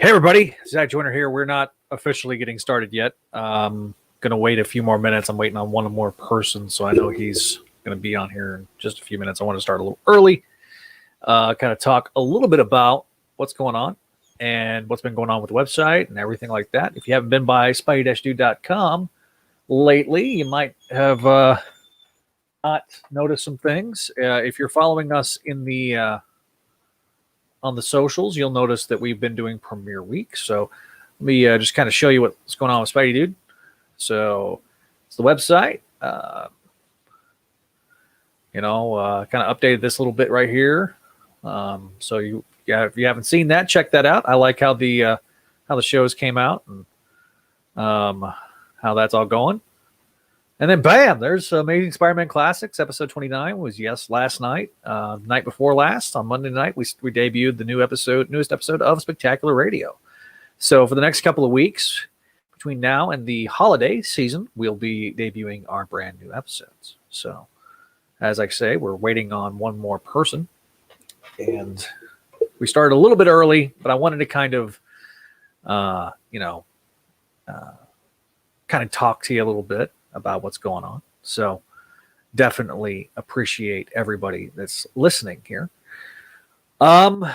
Hey everybody, Zach Joyner here. We're not officially getting started yet. Gonna wait a few more minutes. I'm waiting on one more person, so I know he's gonna be on here in just a few minutes. I want to start a little early, kind of talk a little bit about what's going on and what's been going on with the website and everything like that. If you haven't been by Spideydude.com lately, you might have not noticed some things. If you're following us in the on the socials, you'll notice that we've been doing Premiere Week. So let me just kind of show you what's going on with Spideydude. So it's the website. Kind of updated this a little bit right here. So if you haven't seen that, check that out. I like how the shows came out and how that's all going. And then bam, there's Amazing Spider-Man Classics. Episode 29 was last night. Night before last, on Monday night, we debuted the newest episode of Spectacular Radio. So for the next couple of weeks, between now and the holiday season, we'll be debuting our brand new episodes. So as I say, we're waiting on one more person. And we started a little bit early, but I wanted to kind of talk to you a little bit about what's going on. So definitely appreciate everybody that's listening here. Some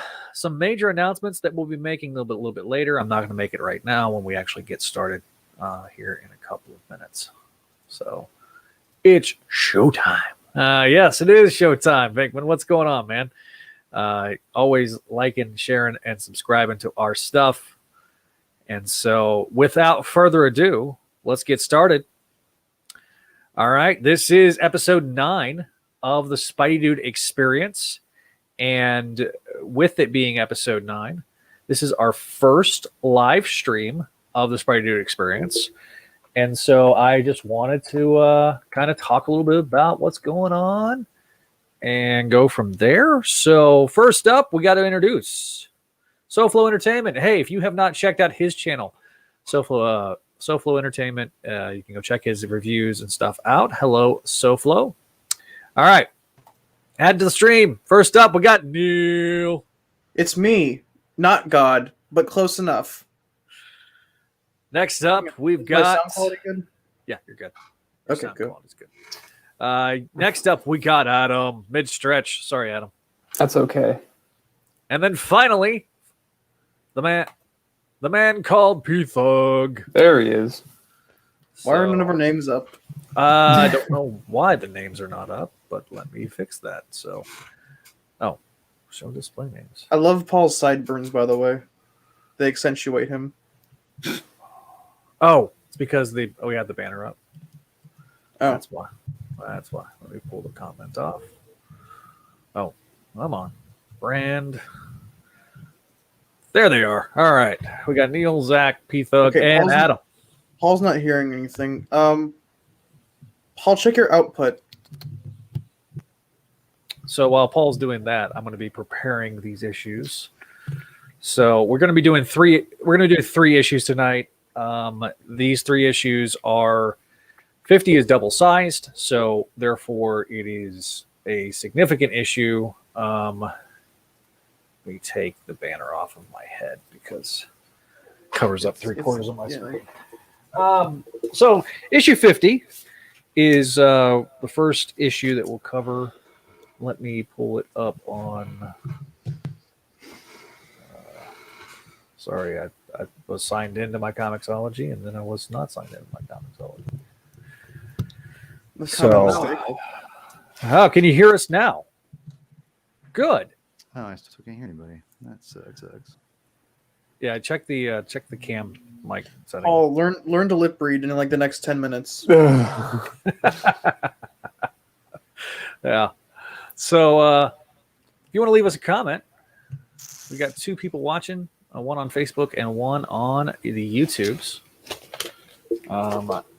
major announcements that we'll be making a little bit later. I'm not going to make it right now when we actually get started here in a couple of minutes. So it's showtime. Yes, it is showtime. Venkman, what's going on, man? Always liking, sharing, and subscribing to our stuff. And so without further ado, let's get started. All right, this is episode 9 of the Spideydude Experience. And with it being episode 9, this is our first live stream of the Spideydude Experience. And so I just wanted to kind of talk a little bit about what's going on and go from there. So first up, we got to introduce SoFlo Entertainment. Hey, if you have not checked out his channel, SoFlo Entertainment, you can go check his reviews and stuff out. Hello, SoFlo. All right. Add to the stream. First up, we got Neil. It's me. Not God, but close enough. Next up, we've got... sound quality good? Yeah, you're good. Okay, good. Good. Next up, we got Adam. Mid-stretch. Sorry, Adam. That's okay. And then finally, the man called P-Thug. There he is. Why are none of our names up? I don't know why the names are not up, but let me fix that. So, show display names. I love Paul's sideburns, by the way. They accentuate him. Oh, it's because we had the banner up. Oh. That's why. Let me pull the comment off. Oh, I'm on. Brand. There they are. All right. We got Neil, Zach, P-Thug, and Adam. Paul's not hearing anything. Paul, check your output. So while Paul's doing that, I'm going to be preparing these issues. So we're going to be doing three. We're going to do 3 issues tonight. These 3 issues are 50 is double sized, so therefore it is a significant issue. Let me take the banner off of my head because it covers up 3/4 of my screen. So issue 50 is the first issue that we'll cover. Let me pull it up on. Sorry, I was signed into my Comixology, and then I was not signed into my Comixology. So, how can you hear us now? Good. Oh, I still can't hear anybody. That sucks. Yeah, check the cam mic setting. Oh, learn to lip read in like the next 10 minutes. Yeah. So if you want to leave us a comment, we got 2 people watching, one on Facebook and one on the YouTubes.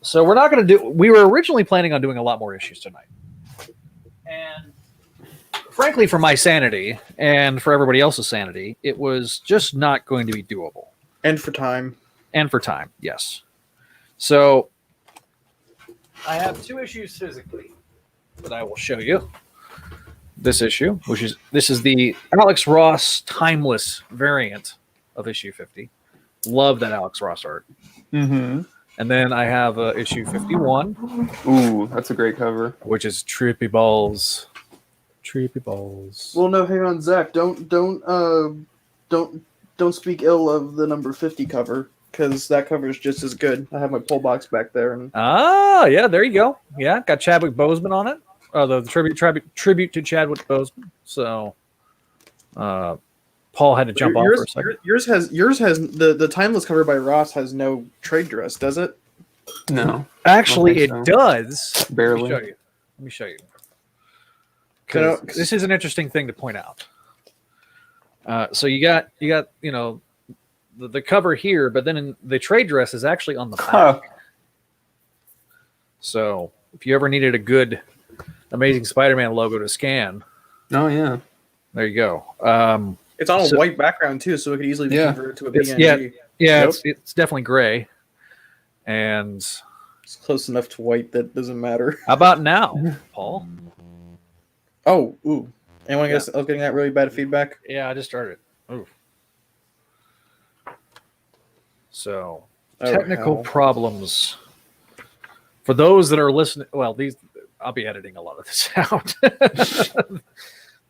So we're not going to do. We were originally planning on doing a lot more issues tonight, and frankly, for my sanity and for everybody else's sanity, it was just not going to be doable. And for time. Yes. So I have 2 issues physically that I will show you. This issue, this is the Alex Ross Timeless variant of issue 50. Love that Alex Ross art. Mm-hmm. And then I have issue 51. Ooh, that's a great cover. Which is Trippy Balls. Trippy Balls. Well, no, hang on, Zach. Don't speak ill of the number 50 cover, because that cover is just as good. I have my pull box back there. And Yeah, there you go. Yeah, got Chadwick Boseman on it. The tribute to Chadwick Boseman. So, Paul had to jump off for a second. Yours has the timeless cover by Ross has no trade dress, does it? No. Actually, I it don't think does. Barely. Let me show you. Because this is an interesting thing to point out. So you got the cover here, but then the trade dress is actually on the back. Huh. So if you ever needed a good Amazing Spider-Man logo to scan, Oh, yeah. there you go. It's on a white background too, so it could easily be converted to a It's- PNG. Yeah, Nope. it's definitely gray. And It's close enough to white that doesn't matter. how about now, Paul? Oh, ooh. Anyone else getting that really bad feedback? Yeah, I just started. Ooh. So Oh, technical hell. problems. For those that are listening, well, I'll be editing a lot of this out.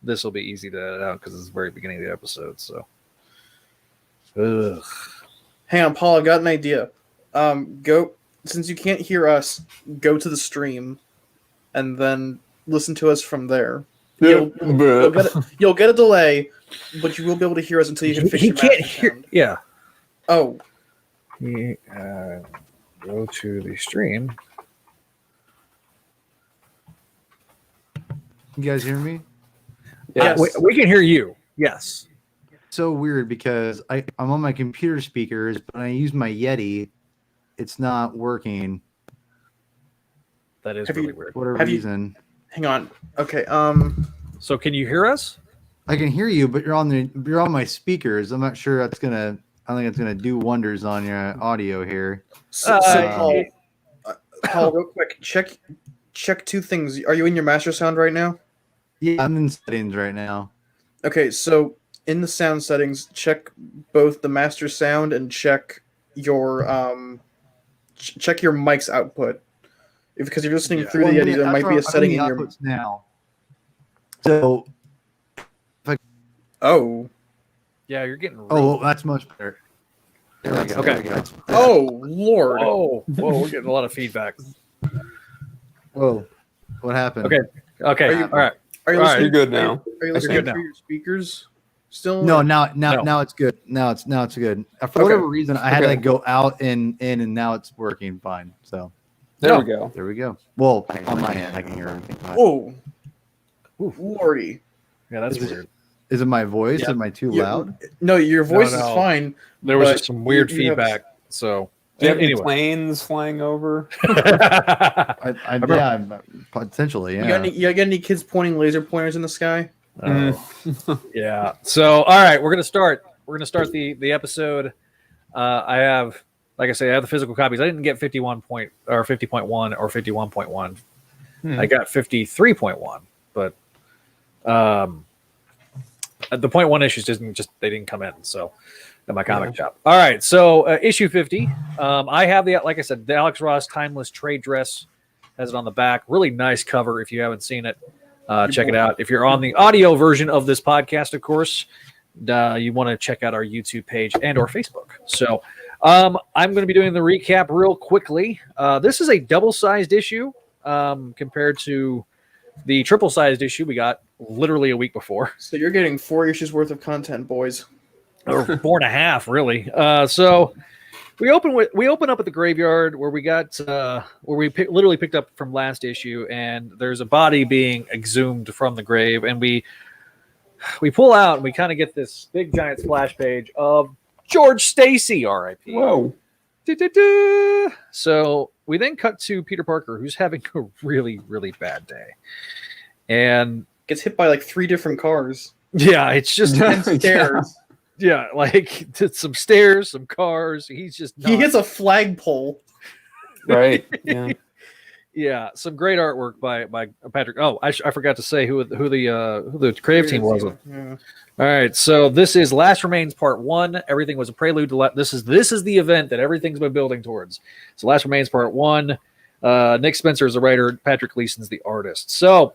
This will be easy to edit out because it's the very beginning of the episode. So, Hang on, Paul. I've got an idea. Go since you can't hear us. Go to the stream, and then listen to us from there. You'll get a delay, but you will be able to hear us until you can fix he your can't master hear. sound. Yeah. Oh, Go to the stream. You guys hear me? Yes. We can hear you. Yes. So weird because I'm on my computer speakers, but when I use my Yeti, it's not working That is Have really you- weird. for whatever Have you- reason. hang on. Okay. So can you hear us? I can hear you, but you're on my speakers. I'm not sure I don't think it's gonna do wonders on your audio here. So, Uh, Paul, real quick, check two things. Are you in your master sound right now? Yeah, I'm in settings right now. Okay, so in the sound settings, check both the master sound and check your check your mic's output. Because you're listening through the Yeti, there might be a setting in your. outputs now. So Oh. Yeah, you're getting. oh, that's much better. There we go. Okay. There we go. Oh Lord. Whoa, we're getting a lot of feedback. Whoa, what happened? Okay. Okay. Are you- All right. Are you All right. listening? You're good now. Are you You're listening good through now. your speakers? Still? No, No. now it's good. Now it's good. For Okay. whatever reason, I had to Okay. go out and in, and now it's working fine. So There No. we go. there we go. Well, on my end, I can hear everything. fine. Whoa. Ooh. Lordy. Yeah, that's Is it- weird. Is it my voice? Yeah. Am I too You- loud? No, your voice No. is fine. There was But just some weird you have- feedback. So Do you have any anyway. planes flying over? Potentially, yeah. You got any kids pointing laser pointers in the sky? Yeah. So, all right, we're gonna start. We're gonna start the episode. I have, like I say, I have the physical copies. I didn't get 50.1 or 51.1. I got 53.1, but the 0.1 issues they didn't come in. So at my comic shop. All right. So issue 50. I have like I said, the Alex Ross Timeless Trade Dress has it on the back. Really nice cover. If you haven't seen it, check it out. If you're on the audio version of this podcast, of course, you want to check out our YouTube page and or Facebook. So I'm going to be doing the recap real quickly. This is a double-sized issue compared to the triple-sized issue we got literally a week before. So you're getting 4 issues worth of content, boys. Or 4.5, really. So we open up at the graveyard where we got where we literally picked up from last issue, and there's a body being exhumed from the grave, and we pull out and we kind of get this big giant splash page of George Stacy, R.I.P. Whoa. Du-du-du. So we then cut to Peter Parker, who's having a really, really bad day, and Gets hit by like 3 different cars. yeah, it's just And stairs. yeah, like some stairs, some cars. He's just He not- hits a flagpole. Right. Yeah. Yeah, some great artwork by Patrick. Oh, I forgot to say who the creative team was. Yeah. All right, so this is Last Remains Part 1. Everything was a prelude to this is the event that everything's been building towards. So Last Remains Part 1. Nick Spencer is the writer, Patrick Gleason's the artist. So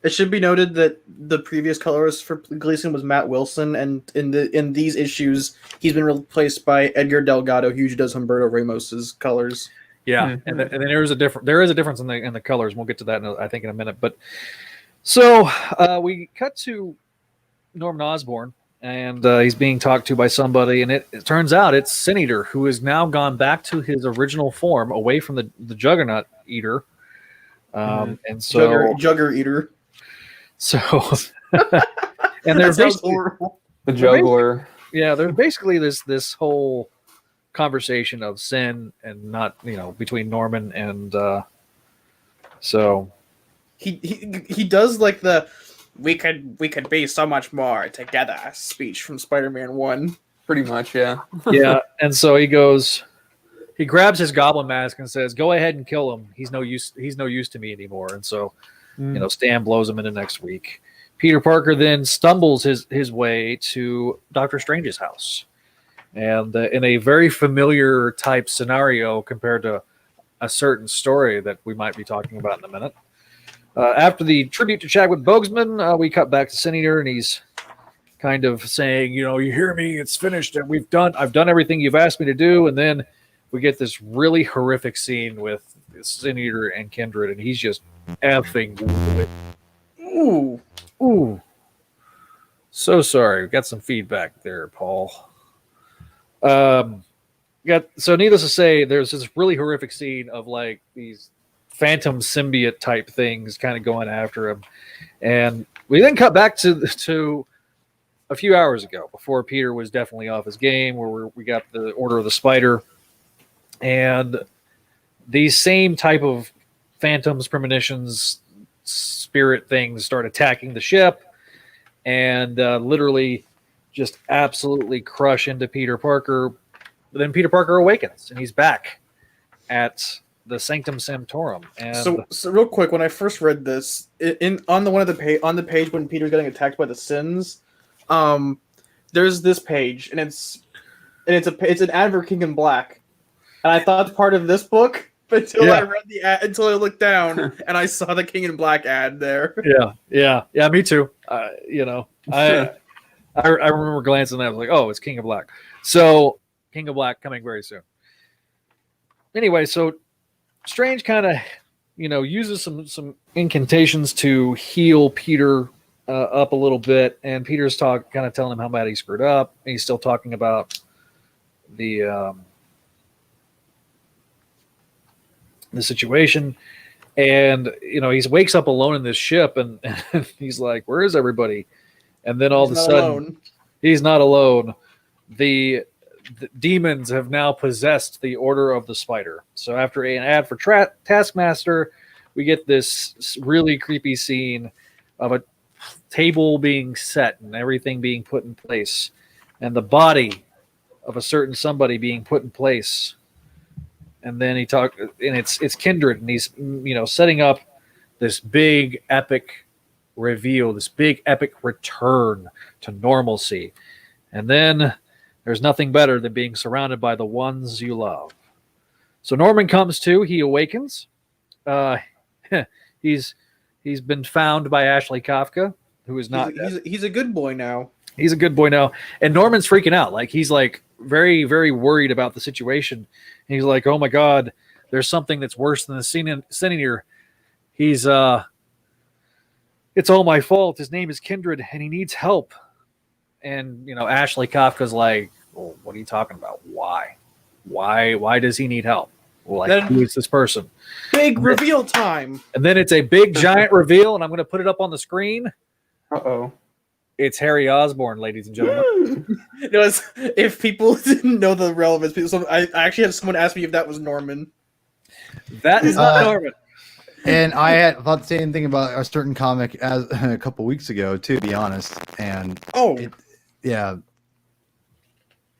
It should be noted that the previous colorist for Gleason was Matt Wilson, and in these issues, he's been replaced by Edgar Delgado, who usually does Humberto Ramos's colors. yeah, and then there is a difference in the colors. We'll get to that I think in a minute. But so we cut to Norman Osborne, and he's being talked to by somebody, and it turns out it's Sin Eater, who has now gone back to his original form, away from the Juggernaut Eater. And so Jugger Eater. So, and there's the juggler. Yeah, there's basically this whole conversation of sin and not, between Norman and so he does like the we could be so much more together speech from Spider-Man 1. Pretty much, yeah. Yeah, and so he grabs his goblin mask and says, "Go ahead and kill him. He's no use to me anymore." And so Stan blows him into next week. Peter Parker then stumbles his way to Doctor Strange's house, and in a very familiar type scenario compared to a certain story that we might be talking about in a minute. After the tribute to Chadwick Boseman, we cut back to Sin Eater, and he's kind of saying, "You hear me? It's finished. I've done everything you've asked me to do." And then we get this really horrific scene with Sin Eater and Kindred, and he's just effing. Ooh. So sorry. We got some feedback there, Paul. So needless to say, there's this really horrific scene of like these phantom symbiote type things kind of going after him. And we then cut back to a few hours ago, before Peter was definitely off his game, where we got the Order of the Spider. And these same type of phantoms, premonitions, spirit things start attacking the ship and literally just absolutely crush into Peter Parker. But then Peter Parker awakens and he's back at the Sanctum Sanctorum. And so real quick, when I first read this, on the page when Peter's getting attacked by the Sins, there's this page, and it's an ad for King in Black, and I thought part of this book until I read the ad, until I looked down and I saw the King in Black ad there. Yeah, me too. I remember glancing at that. I was like, oh, it's King of Black. So King of Black coming very soon. Anyway, so Strange kind of, uses some incantations to heal Peter up a little bit, and Peter's kind of telling him how bad he screwed up. And he's still talking about the situation, and he wakes up alone in this ship, and he's like, "Where is everybody?" And then all of a sudden, he's not alone. The demons have now possessed the Order of the Spider. So after an ad for Taskmaster, we get this really creepy scene of a table being set and everything being put in place, and the body of a certain somebody being put in place. And then it's Kindred, and he's setting up this big epic reveal, this big epic return to normalcy. And then there's nothing better than being surrounded by the ones you love. So Norman comes to, he awakens. He's been found by Ashley Kafka, who is not. He's a good boy now. He's a good boy now, and Norman's freaking out. Like, he's like very, very worried about the situation. And he's like, "Oh my God, there's something that's worse than the Sin Eater. He's it's all my fault. His name is Kindred, and he needs help." And Ashley Kafka's like, "Well, what are you talking about? Why does he need help? Like, who is this person?" Big reveal time. And then it's a big giant reveal, and I'm going to put it up on the screen. Uh-oh. It's Harry Osborne, ladies and gentlemen. If people didn't know the relevance, I actually had someone ask me if that was Norman. That is not Norman. And I had thought the same thing about a certain comic as a couple weeks ago, to be honest. And yeah,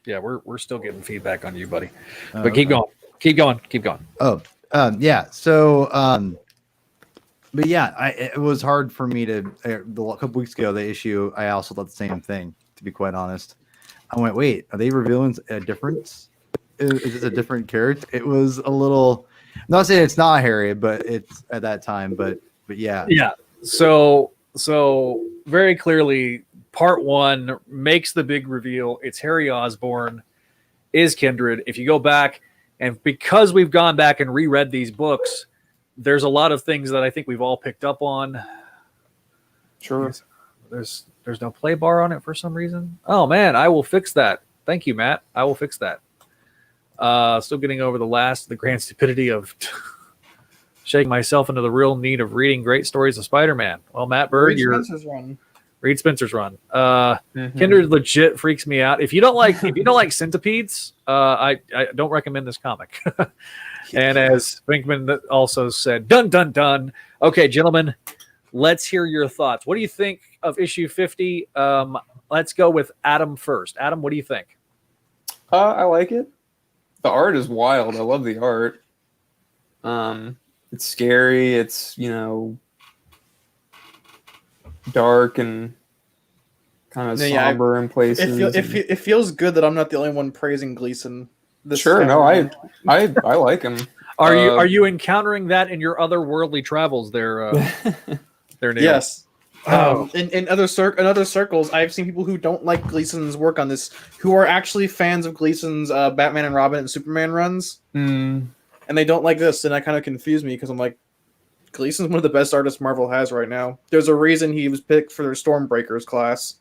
we're still getting feedback on you, buddy. But keep going. Oh, Yeah. So, but yeah, it was hard for me to. A couple weeks ago, the issue I also thought the same thing. To be quite honest, I went, "Wait, are they revealing a difference? Is this a different character?" It was a little. I'm not saying it's not Harry, but it's at that time. But yeah, Yeah. So very clearly, part one makes the big reveal. It's Harry Osborne is Kindred. If you go back, and because we've gone back and reread these books, there's a lot of things that I think we've all picked up on. Sure. There's no play bar on it for some reason. Oh man, I will fix that. Thank you, Matt. I will fix that. Still getting over the grand stupidity of shaking myself into the real need of reading great stories of Spider-Man. Well, Matt Bird, read Spencer's run. Kindred legit freaks me out. If you don't like centipedes, I don't recommend this comic. And as Brinkman also said, dun dun dun. Okay, gentlemen, let's hear your thoughts. What do you think of issue 50? Let's go with Adam first. Adam, what do you think? I like it. The art is wild. I love the art. It's scary. It's, dark and kind of somber in places. It feels good that I'm not the only one praising Gleason. Sure, no, I like him. Are you encountering that in your otherworldly travels there? There, Neil? Yes. In other circles, I've seen people who don't like Gleason's work on this, who are actually fans of Gleason's Batman and Robin and Superman runs, and they don't like this, and that kind of confused me because I'm like, Gleason's one of the best artists Marvel has right now. There's a reason he was picked for their Stormbreakers class.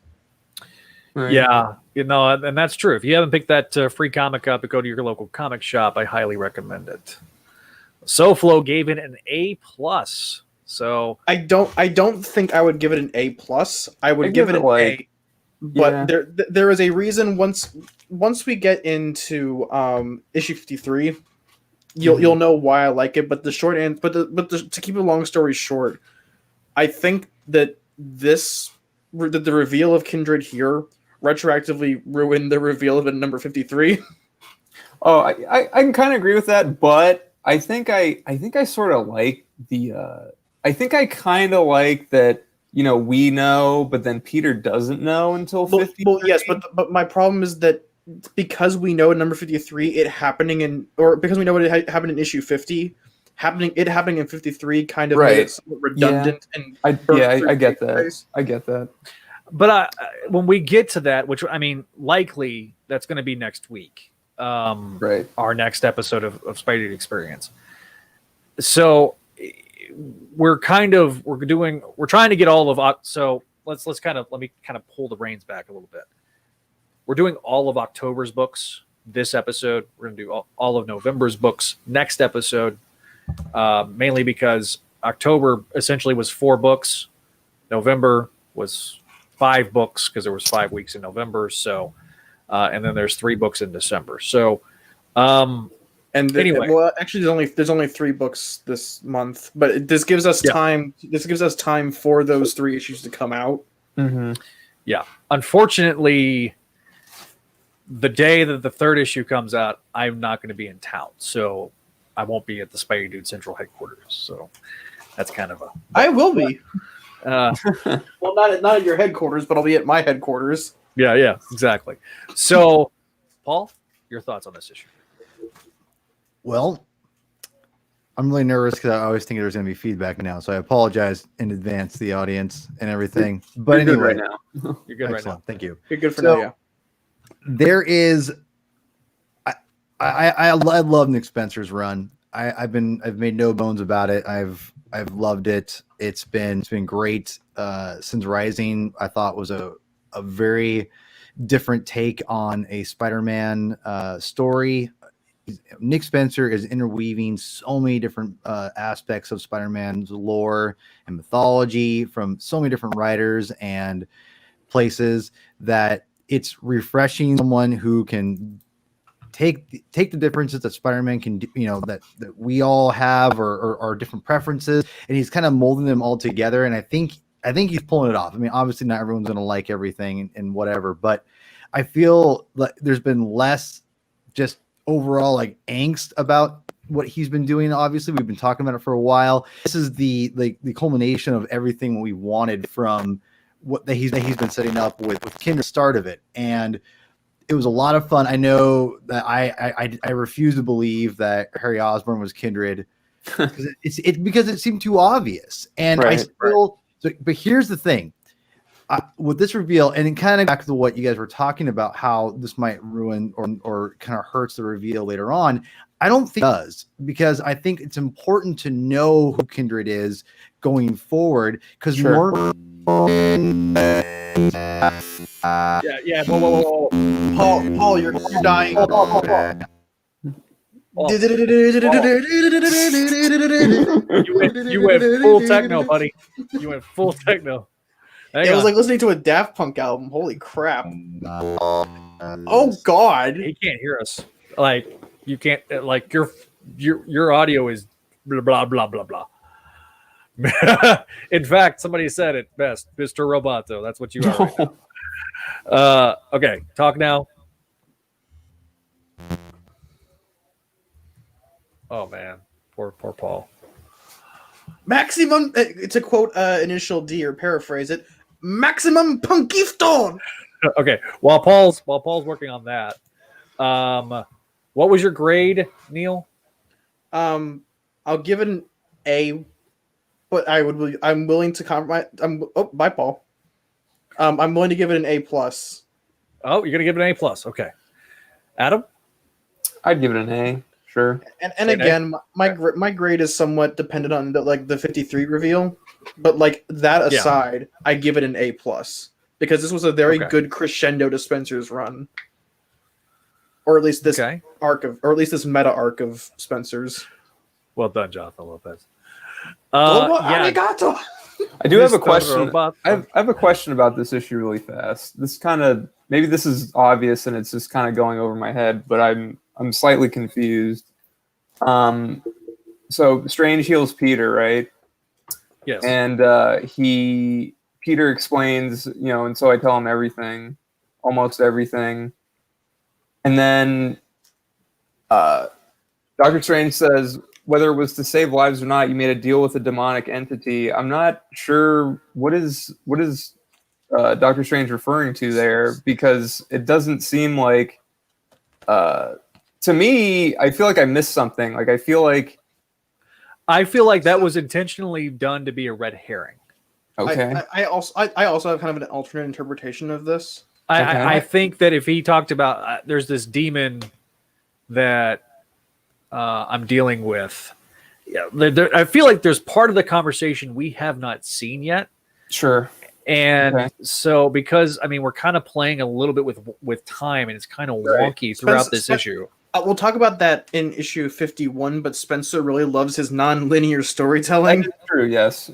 Right. Yeah, and that's true. If you haven't picked that free comic up, go to your local comic shop. I highly recommend it. SoFlo gave it an A+. So I don't think I would give it an A+. I would give it an A. But there is a reason. Once we get into issue 53, you'll know why I like it. But the short end, to keep a long story short, I think that the reveal of Kindred here retroactively ruined the reveal of it in number 53. Oh, I can kind of agree with that, but I think I sort of like the. I think I kind of like that. We know, but then Peter doesn't know until 53. Well, yes, but my problem is that because we know in number 53 because we know it happened in issue 50, happening in 53 kind of made it somewhat redundant. Yeah. I get that. I get that. But when we get to that, which I mean, likely that's going to be next week. Right. Our next episode of Spideydude Experience. So we're trying to get all of, so let me kind of pull the reins back a little bit. We're doing all of October's books this episode. We're going to do all of November's books next episode, mainly because October essentially was 4 books. November was 5 books because there was 5 weeks in November. So, and then there's 3 books in December. So, anyway, well, actually, there's only 3 books this month, but this gives us time. This gives us time for those 3 issues to come out. Mm-hmm. Yeah. Unfortunately, the day that the 3rd issue comes out, I'm not going to be in town, so I won't be at the Spideydude Central headquarters. So that's kind of I will be. Well, not at your headquarters, but I'll be at my headquarters. Yeah, exactly. So, Paul, your thoughts on this issue? Well, I'm really nervous because I always think there's going to be feedback now, so I apologize in advance to the audience and everything. But You're anyway, good right now. You're good excellent. right now. Thank you. You're good for now. Yeah. There is, I love Nick Spencer's run. I've made no bones about it. I've loved it. It's been great. Since Rising, I thought was a very different take on a Spider-Man story. Nick Spencer is interweaving so many different aspects of Spider-Man's lore and mythology from so many different writers and places that it's refreshing. Someone who can take the differences that Spider-Man can do, that we all have or different preferences, and he's kind of molding them all together. And I think he's pulling it off. I mean, obviously not everyone's going to like everything and whatever, but I feel like there's been less just overall like angst about what he's been doing. Obviously, we've been talking about it for a while. This is the culmination of everything we wanted from what that he's been setting up with Kindred, start of it, and it was a lot of fun. I know that I refuse to believe that Harry Osborne was Kindred because it seemed too obvious, and I still. So, but here's the thing. With this reveal, and it kind of back to what you guys were talking about, how this might ruin or kind of hurts the reveal later on. I don't think it does, because I think it's important to know who Kindred is going forward, because more. Yeah. Whoa. Paul, you're dying. You went full techno, buddy. You went full techno. It was like listening to a Daft Punk album. Holy crap! Oh God, he can't hear us. Like you can't. Like your audio is blah blah blah blah blah. In fact, somebody said it best, Mr. Roboto. That's what you are right now. Okay, talk now. Oh man, poor Paul. Maximum. To quote Initial D or paraphrase it, maximum punkifton. Okay, while Paul's working on that, what was your grade, Neil? I'll give it an A, but I'm willing to compromise. Bye, Paul. I'm willing to give it an A plus. Oh, you're gonna give it an A+. Okay, Adam. I'd give it an A. Sure. And again, my grade is somewhat dependent on the 53 reveal, but like that aside, I give it an A plus, because this was a very good crescendo to Spencer's run, or at least this this meta arc of Spencer's. Well done, Jonathan Lopez. Arigato. I do have a question. I have a question about this issue really fast. This maybe this is obvious and it's just kind of going over my head, but I'm slightly confused. So Strange heals Peter, right? Yes. And Peter explains, and so I tell him everything, almost everything. And then Dr. Strange says, whether it was to save lives or not, you made a deal with a demonic entity. I'm not sure what is Dr. Strange referring to there, because it doesn't seem like to me, I feel like I missed something. Like I feel like that was intentionally done to be a red herring. Okay. I also have kind of an alternate interpretation of this. I think that if he talked about there's this demon that I'm dealing with, I feel like there's part of the conversation we have not seen yet. Sure. And so, because we're kind of playing a little bit with time, and it's kind of wonky throughout this issue. We'll talk about that in issue 51, but Spencer really loves his non-linear storytelling. That's true, yes.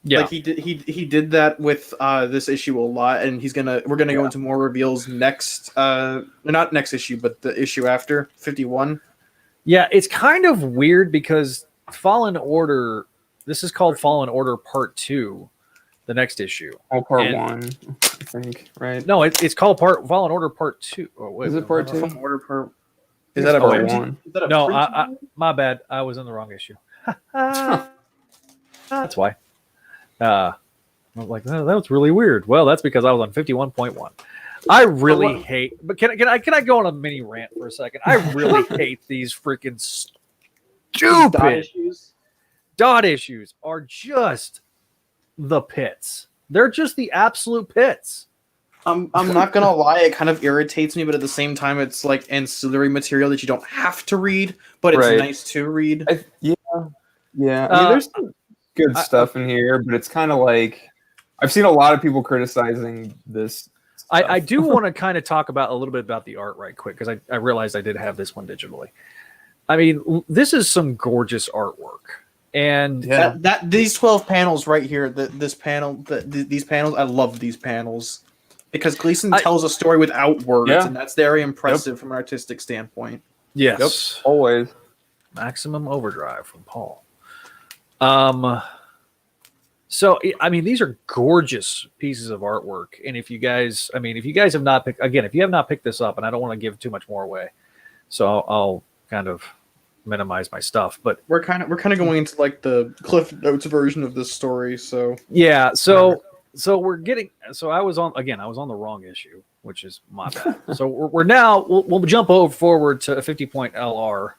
Yeah, like he did that with this issue a lot, and we're gonna go into more reveals next. Not next issue, but the issue after 51. Yeah, it's kind of weird because Fallen Order. This is called Fallen Order Part 2. The next issue. Part 1, I think, right? No, it's called Fallen Order Part 2. Oh, wait, is it Part 2? Fallen Order Part. Is that a Part 1? No, my bad. I was in the wrong issue. That's why. I was like, that was really weird. Well, that's because I was on 51.1. I really hate. But can I go on a mini rant for a second? I really hate these freaking stupid dot issues. Are just the pits. They're just the absolute pits. I'm not gonna lie, it kind of irritates me, but at the same time, it's like ancillary material that you don't have to read, but it's nice to read. Yeah. There's some good stuff in here, but it's kind of like I've seen a lot of people criticizing this. I do want to kind of talk about a little bit about the art right quick, because I realized I did have this one digitally. This is some gorgeous artwork. And these 12 panels right here, these panels, I love these panels because Gleason tells a story without words, and that's very impressive from an artistic standpoint. Yes, yep, always. Maximum Overdrive from Paul. So these are gorgeous pieces of artwork, and if you guys have not picked this up, and I don't want to give too much more away, so I'll kind of minimize my stuff. But we're kind of going into like the Cliff Notes version of this story. So yeah, so we're getting. So I was on the wrong issue, which is my bad. So we're now we'll jump forward to a 50-point LR.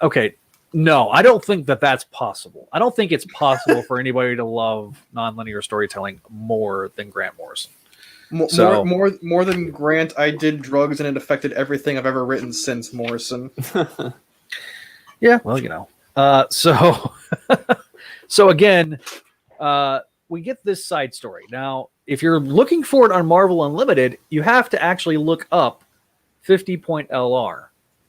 Okay. No, I don't think that's possible. I don't think it's possible for anybody to love nonlinear storytelling more than Grant Morrison. More than Grant, I did drugs and it affected everything I've ever written since Morrison. Yeah, well, so so again, we get this side story. Now, if you're looking for it on Marvel Unlimited, you have to actually look up 50-point LR.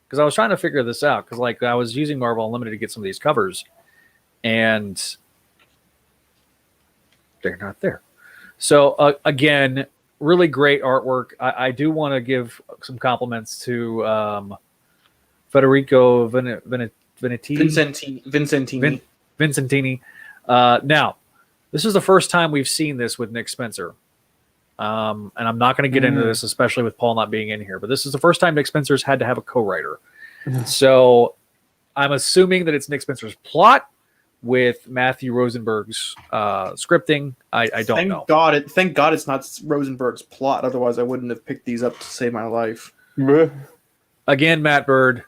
Because I was trying to figure this out, because like I was using Marvel Unlimited to get some of these covers, and they're not there. So again, really great artwork. I do want to give some compliments to Federico Vincentini. Now, this is the first time we've seen this with Nick Spencer. And I'm not going to get into this, especially with Paul not being in here, but this is the first time Nick Spencer's had to have a co-writer. So I'm assuming that it's Nick Spencer's plot with Matthew Rosenberg's scripting. I don't know. Thank God it's not Rosenberg's plot. Otherwise, I wouldn't have picked these up to save my life. Again, Matt Bird,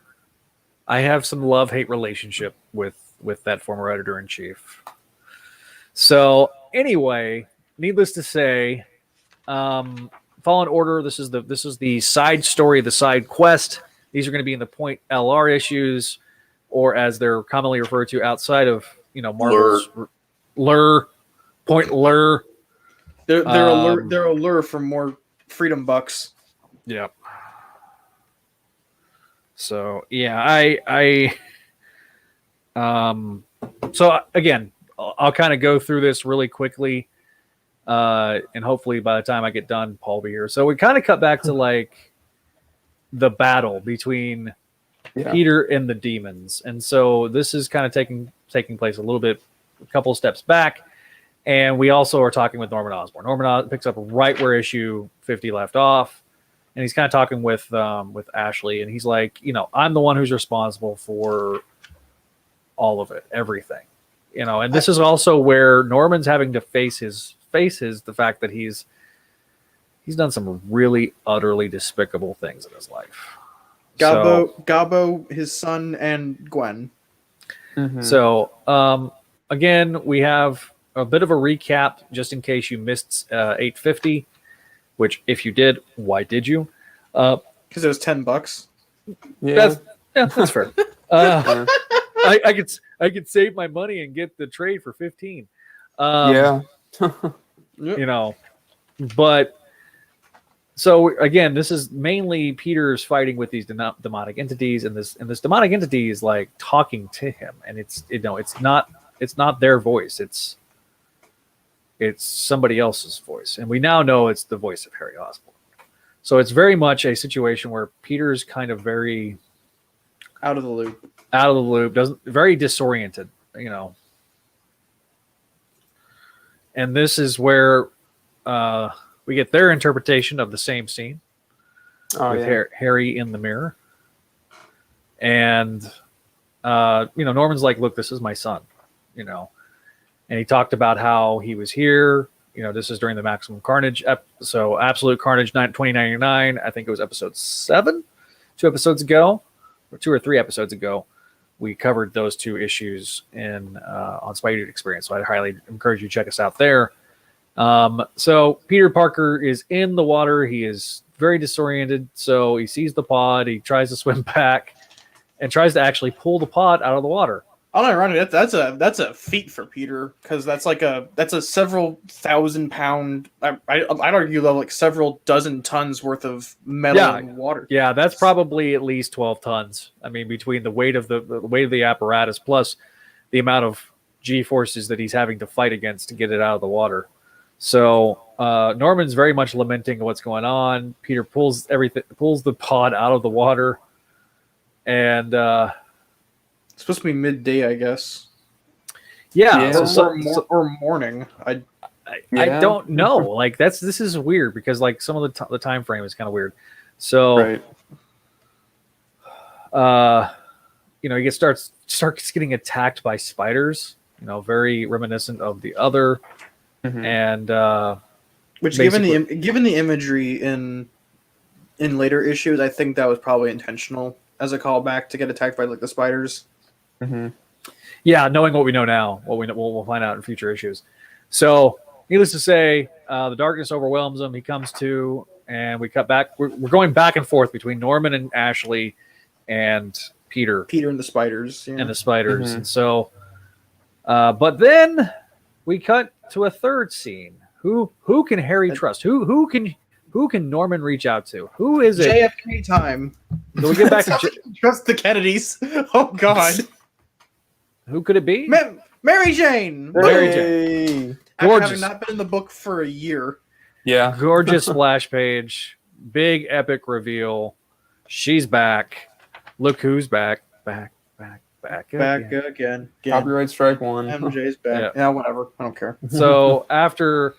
I have some love-hate relationship with that former editor-in-chief. So anyway, needless to say, Fallen Order. This is the side story, the side quest. These are going to be in the Point LR issues, or as they're commonly referred to outside of Marvel's Point Lure. They're a lure for more freedom bucks. Yeah. So yeah, so again, I'll kind of go through this really quickly. And hopefully by the time I get done, Paul will be here. So we kind of cut back to like the battle between Peter and the demons. And so this is kind of taking place a couple steps back. And we also are talking with Norman Osborn. Norman picks up right where issue 50 left off. And he's kind of talking with Ashley. And he's like, I'm the one who's responsible for all of it, everything. And this is also where Norman's having to face the fact that he's done some really utterly despicable things in his life. Gabo, his son, and Gwen. Mm-hmm. So again, we have a bit of a recap just in case you missed 850. Which, if you did, why did you? Because it was $10. Yeah, that's fair. I could save my money and get the trade for 15. But so again, this is mainly Peter's fighting with these demonic entities, and this demonic entity is like talking to him, and it's not their voice, it's somebody else's voice, and we now know it's the voice of Harry Osborne. So it's very much a situation where Peter's kind of very out of the loop, very disoriented, And this is where we get their interpretation of the same scene with Harry in the mirror. And, Norman's like, look, this is my son, And he talked about how he was here. This is during the Maximum Carnage. So Absolute Carnage 2099, I think it was episode 7, 2 episodes ago, or 2 or 3 episodes ago. We covered those 2 issues on Spideydude Experience. So I highly encourage you to check us out there. So Peter Parker is in the water. He is very disoriented. So he sees the pod. He tries to swim back and tries to actually pull the pod out of the water. Unironic, that's a feat for Peter, because that's a several thousand-pound. I'd argue though, like several dozen tons worth of metal in water. Yeah, that's probably at least 12 tons. I mean, between the weight of the apparatus plus the amount of G forces that he's having to fight against to get it out of the water. So Norman's very much lamenting what's going on. Peter pulls the pod out of the water, and it's supposed to be midday, I guess. Yeah. Or morning. I don't know. Like this is weird because like some of the time frame is kind of weird. So right. he starts getting attacked by spiders. Very reminiscent of the other, and which given the imagery in later issues, I think that was probably intentional as a callback to get attacked by like the spiders. Mm-hmm. Yeah, knowing what we know now, we'll find out in future issues. So, needless to say, the darkness overwhelms him. He comes to, and we cut back. We're going back and forth between Norman and Ashley, and Peter and the spiders, and the spiders. And so, but then we cut to a third scene. Who can Harry trust? Who can Norman reach out to? Who is it? JFK time. So we get back to trust the Kennedys. Oh God. Who could it be? Mary Jane. Mary Jane. After having not been in the book for a year. Yeah. Gorgeous splash page. Big epic reveal. She's back. Look who's back. Back again. Copyright strike one. MJ's back. Yeah, whatever. I don't care. So after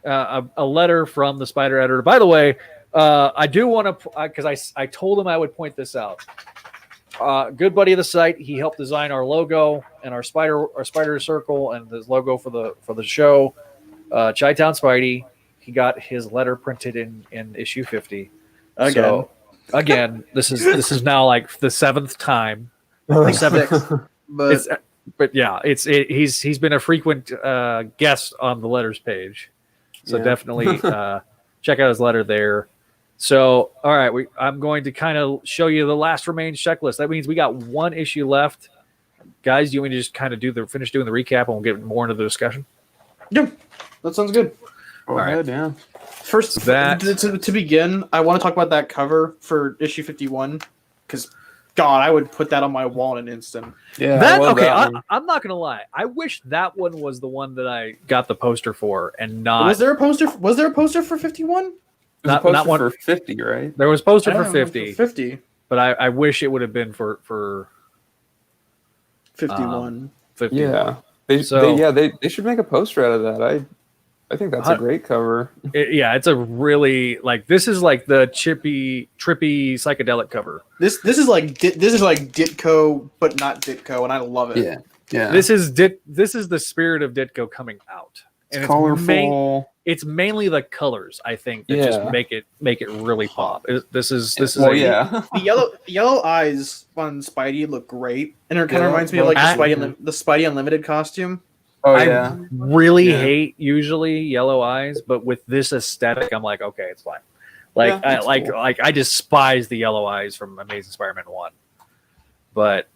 a letter from the Spider editor. By the way, I do want to, because I told him I would point this out. Good buddy of the site. He helped design our logo and our spider circle and his logo for the show. Chi-Town Spidey. He got his letter printed in issue 50. Again. So, again, this is now like the seventh time. Like sixth, but yeah, he's been a frequent guest on the letters page. So definitely check out his letter there. So, all right, I'm going to kind of show you the last remains checklist. That means we got one issue left. Guys, do you want me to just kind of finish doing the recap and we'll get more into the discussion? Yeah, that sounds good. All right, yeah. First, to begin, I want to talk about that cover for issue 51 because, God, I would put that on my wall in an instant. Yeah, I'm not gonna lie. I wish that one was the one that I got the poster for, and not. Was there a poster for 51? Not one for 50, right? There was a poster for 50. 50, but I wish it would have been for 51. 50. Yeah, they should make a poster out of that. I think that's a great cover. It's a really this is like the trippy psychedelic cover. This is like Ditko, but not Ditko, and I love it. Yeah. This is the spirit of Ditko coming out. And it's colorful. It's mainly the colors, I think, that just make it really pop. The yellow eyes on Spidey look great, and it kind of reminds me of like the Spidey Unlimited costume. Oh yeah, I really hate usually yellow eyes, but with this aesthetic, I'm like, okay, it's fine. I despise the yellow eyes from Amazing Spider-Man 1. But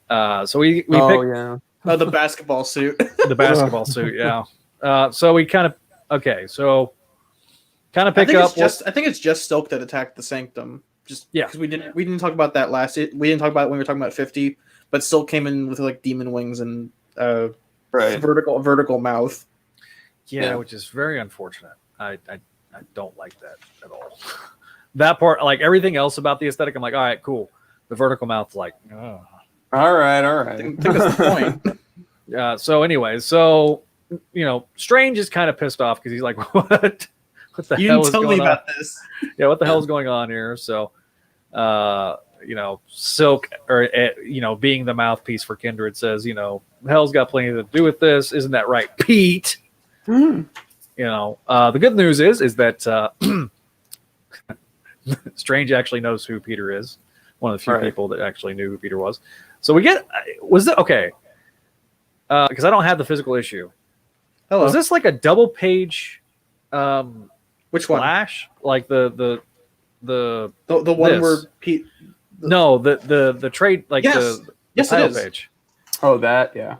so we picked the basketball suit. The basketball suit, yeah. So we kind of pick up. I think it's just Silk that attacked the Sanctum. Because we didn't talk about that we didn't talk about it when we were talking about 50, but Silk came in with like demon wings and vertical mouth. Which is very unfortunate. I don't like that at all. That part, like everything else about the aesthetic, I'm like, all right, cool. The vertical mouth's like, oh. All right. I think that's the point. So anyway, Strange is kind of pissed off because he's like, what the you hell didn't is tell going me on? about this. Yeah, what the hell is going on here? So, Silk, or being the mouthpiece for Kindred, says, hell's got plenty to do with this. Isn't that right, Pete? The good news is that Strange actually knows who Peter is. One of the few people that actually knew who Peter was. So we get, was it okay? Because I don't have the physical issue. Hello. Was this like a double page? Which Flash? Like the one where Pete. No, the trade, like yes, the title it is. page. Oh, that, yeah.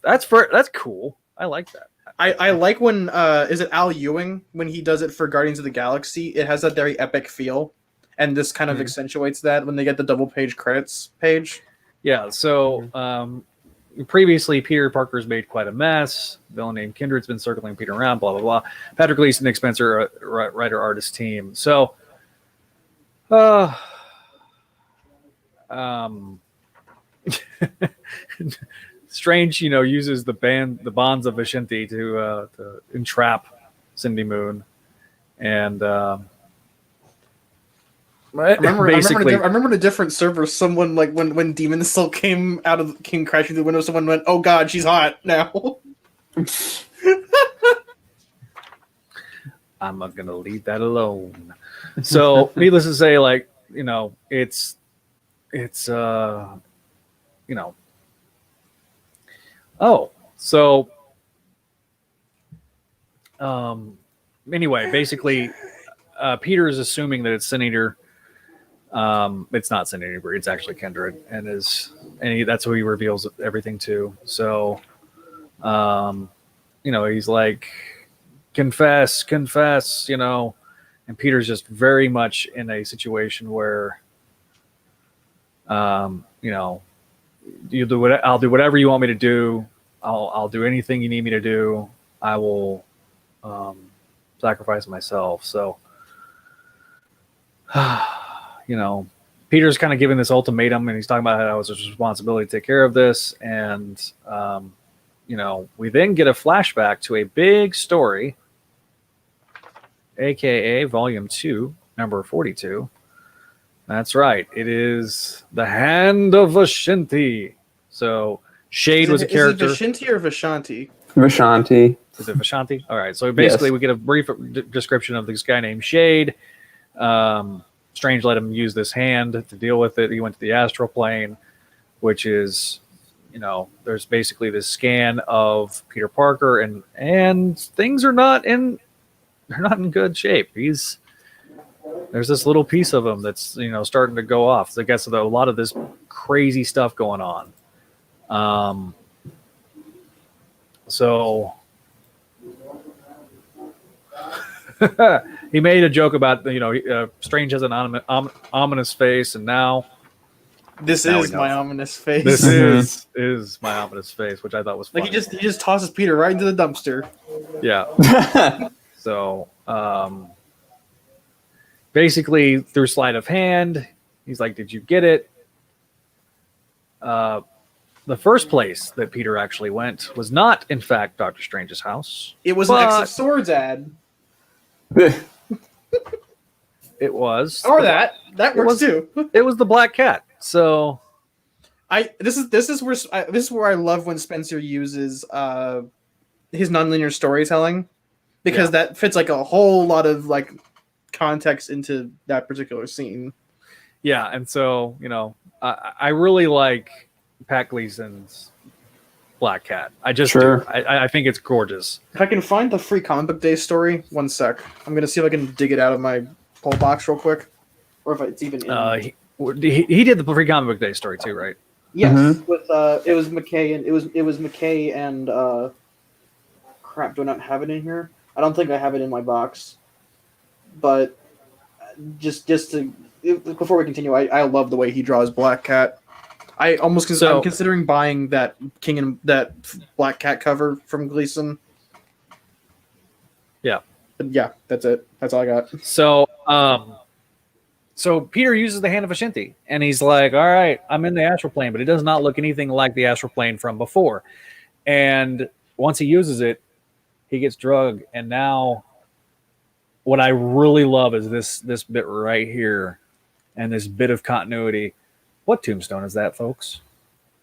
That's cool. I like that. I like when is it Al Ewing when he does it for Guardians of the Galaxy? It has that very epic feel, and this kind of accentuates that when they get the double page credits page. Yeah. So previously, Peter Parker's made quite a mess. A villain named Kindred's been circling Peter around. Blah blah blah. Patrick Gleason, Nick Spencer, writer artist team. So, Strange, uses the bonds of Vishanti to entrap Cindy Moon, and I remember in a different server, someone like when Demon Soul came crashing through the window, someone went, "Oh God, she's hot now." I'm not gonna leave that alone. So, needless to say, like, you know, it's you know. Oh, so anyway, basically, Peter is assuming that it's Sin Eater. It's not Sin Eater, it's actually Kindred, and that's who he reveals everything to. So, you know, he's like, confess, you know, and Peter's just very much in a situation where, you know, I'll do whatever you want me to do. I'll do anything you need me to do. I will sacrifice myself. So, you know, Peter's kind of giving this ultimatum, and he's talking about how it's his responsibility to take care of this. And, you know, we then get a flashback to a big story, aka Volume 2, number 42. That's right. It is the Hand of Vishanti. So Shade was a character. Is it Vishanti or Vishanti? Vishanti. Is it Vishanti? All right. So basically, we get a brief description of this guy named Shade. Strange let him use this hand to deal with it. He went to the astral plane, which is, you know, there's basically this scan of Peter Parker, and things are not in good shape. There's this little piece of him that's, you know, starting to go off. So I guess there's a lot of this crazy stuff going on. So he made a joke about, you know, Strange has an ominous face, and now this is my ominous face. This is my ominous face, which I thought was funny. Like he just tosses Peter right into the dumpster. Yeah. So basically, through sleight of hand, he's like, "Did you get it?" The first place that Peter actually went was not, in fact, Doctor Strange's house. It was an X of Swords ad. It was, or that works too. It was the Black Cat. So, this is where I love when Spencer uses his nonlinear storytelling, because that fits like a whole lot of like context into that particular scene. Yeah, and so, you know, I really like Pat Gleason's Black Cat. I just do. I think it's gorgeous. If I can find the free comic book day story, one sec. I'm gonna see if I can dig it out of my pull box real quick, or if it's even in. He did the free comic book day story too, right? Yes, with it was McKay and it was McKay and crap. Do I not have it in here? I don't think I have it in my box. But just to before we continue, I love the way he draws Black Cat. I'm considering buying that that Black Cat cover from Gleason. Yeah. But yeah, that's it. That's all I got. So Peter uses the Hand of Vishanti, and he's like, "All right, I'm in the astral plane, but it does not look anything like the astral plane from before." And once he uses it, he gets drugged, and now what I really love is this bit right here, and this bit of continuity. What tombstone is that, folks?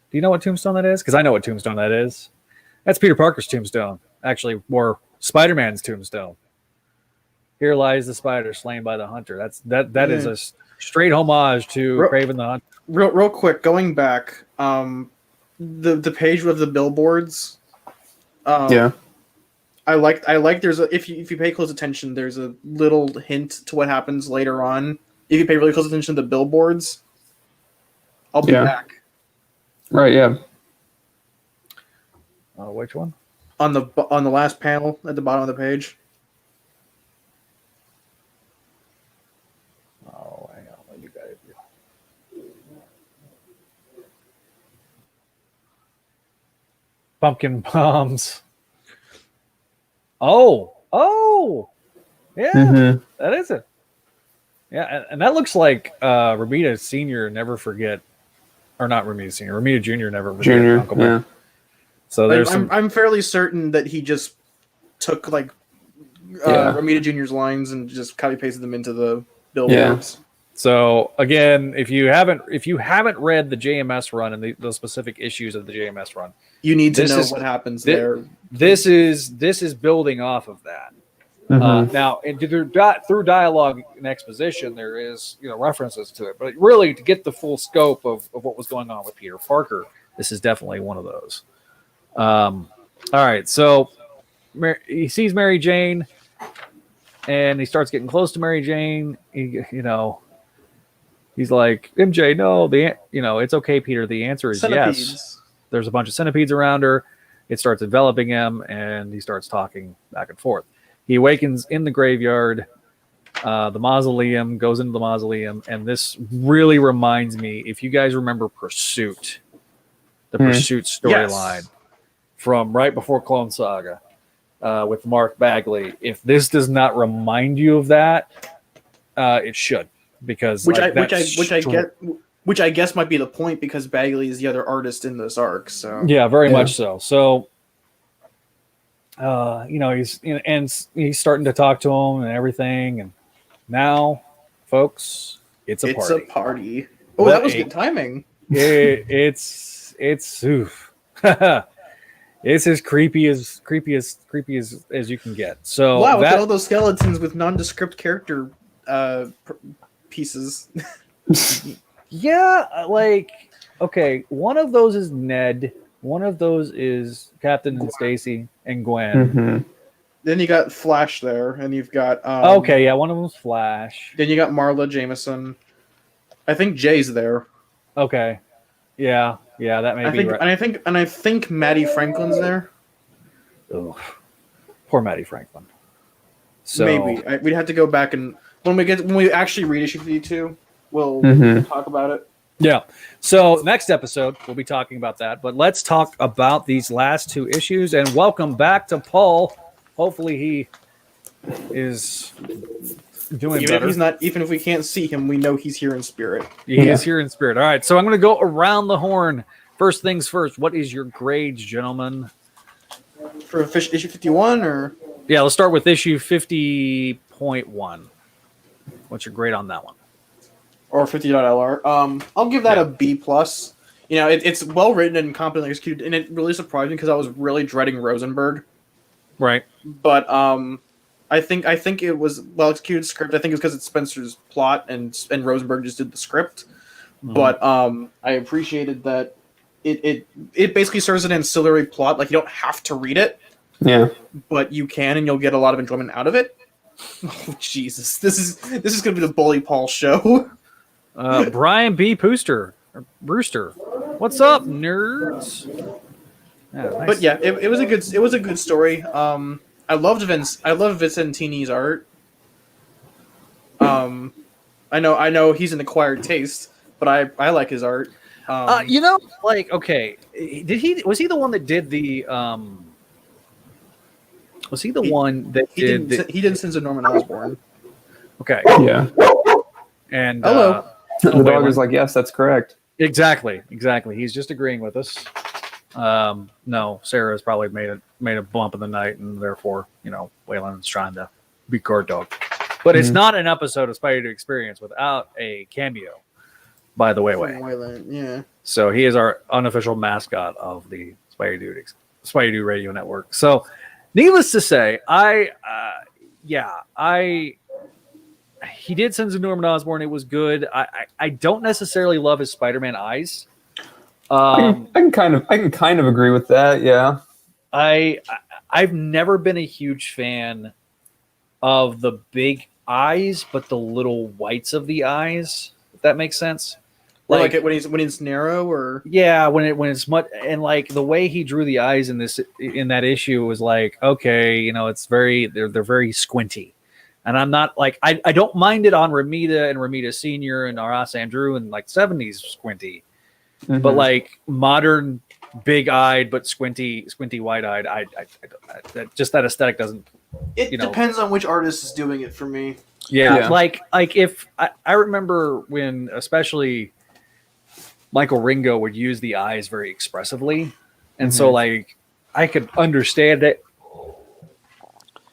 Do you know what tombstone that is? Because I know what tombstone that is. That's Peter Parker's tombstone. Actually, or Spider-Man's tombstone. Here lies the spider slain by the hunter. That is a straight homage to Kraven the Hunter. Real quick, going back, the page with the billboards. I like. There's if you pay close attention, there's a little hint to what happens later on. If you pay really close attention to the billboards, I'll be back. Right. Yeah. Which one? On the last panel at the bottom of the page. Oh, hang on. What you got it? Pumpkin bombs. Oh, yeah, that is it. Yeah, and that looks like Ramita Senior Never Forget, or not Ramita Senior, Ramita Junior Never Forget. Junior, Uncle Ben. So there's I'm fairly certain that he just took like Ramita Junior's lines and just copy pasted them into the billboards. So again, if you haven't read the JMS run and the specific issues of the JMS run, You need to This know is- what happens thi- there. this is building off of that. Now, through dialogue and exposition, there is references to it, but really to get the full scope of what was going on with Peter Parker, this is definitely one of those. All right, so he sees Mary Jane, and he starts getting close to Mary Jane. He's like, MJ, no, it's okay, Peter. The answer is Centipedes. yes. There's a bunch of centipedes around her. It starts enveloping him, and he starts talking back and forth. He awakens in the graveyard. The mausoleum, goes into the mausoleum, and this really reminds me, if you guys remember Pursuit, the Pursuit storyline from right before Clone Saga with Mark Bagley. If this does not remind you of that, it should, because Which I guess might be the point, because Bagley is the other artist in this arc. So yeah, very much so. So he's starting to talk to him and everything, and now, folks, it's a party. Oh, that was good timing. It's oof. It's as creepy as you can get. So Wow, look at all those skeletons with nondescript character pieces. Yeah, okay, one of those is Ned, one of those is Captain and Stacy and Gwen. Then you got Flash there, and you've got Okay, yeah, one of them's Flash. Then you got Marla Jameson. I think Jay's there. Okay, yeah, that may be right. And I think Maddie Franklin's there. Ugh. Poor Maddie Franklin. So Maybe we'd have to go back, and when we actually read issue 52, we'll talk about it. yeah. So next episode we'll be talking about that. But let's talk about these last two issues, and welcome back to Paul. Hopefully he is doing better. Even if we can't see him, we know he's here in spirit. He is here in spirit. All right, so I'm going to go around the horn. First things first. What is your grades, gentlemen? For issue 51, or Yeah, let's start with issue 50.1. What's your grade on that one? or 50.LR? I'll give that a B plus. It's well written and competently executed, and it really surprised me because I was really dreading Rosenberg. Right. But I think it was well executed script. I think it's because it's Spencer's plot, and Rosenberg just did the script. But I appreciated that it basically serves an ancillary plot. Like, you don't have to read it. Yeah. But you can, and you'll get a lot of enjoyment out of it. Oh Jesus! This is going to be the Bully Paul show. Brian B. Brewster. What's up, nerds? Yeah, nice. But yeah, it was a good story. I loved Vicentini's art. I know he's an acquired taste, but I like his art. Okay, was he the one that did the was he the one that he did Sins of Norman Osborne? Okay. Yeah. And hello. The dog is like, yes, that's correct. Exactly. He's just agreeing with us. No, Sarah's probably made a bump in the night, and therefore, Waylon's trying to be guard dog. But it's not an episode of Spideydude Experience without a cameo by the Waylon. Yeah. So he is our unofficial mascot of the Spideydude Radio Network. So, needless to say, he did Sins of Norman Osborne. It was good. I don't necessarily love his Spider-Man eyes. I can kind of agree with that. Yeah. I've never been a huge fan of the big eyes, but the little whites of the eyes. If that makes sense. Like it when it's narrow, or when it's much, and like the way he drew the eyes in that issue was like, okay, it's they're very squinty. And I'm not like, I don't mind it on Ramita and Ramita Senior and Aras Andrew and like 70s squinty, but like modern big-eyed but squinty wide-eyed, I just that aesthetic doesn't. It depends on which artist is doing it for me. Yeah. Like if I remember when especially Michael Ringo would use the eyes very expressively, and so like I could understand it.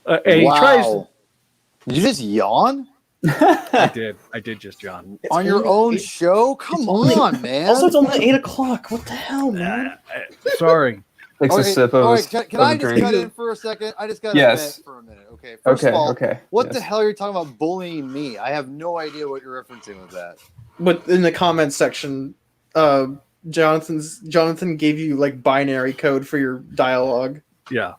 Wow. Did you just yawn? I did just John. It's On your only own 8 show? Come only- on, man. Also, it's only 8 o'clock. What the hell, man? Sorry. Takes a sip of all his right, can of I the just drink. cut in for a second? I just got to Yes. vent for a minute. Okay. First of all, what yes. the hell are you talking about bullying me? I have no idea what you're referencing with that. But in the comments section, Jonathan gave you like binary code for your dialogue. Yeah.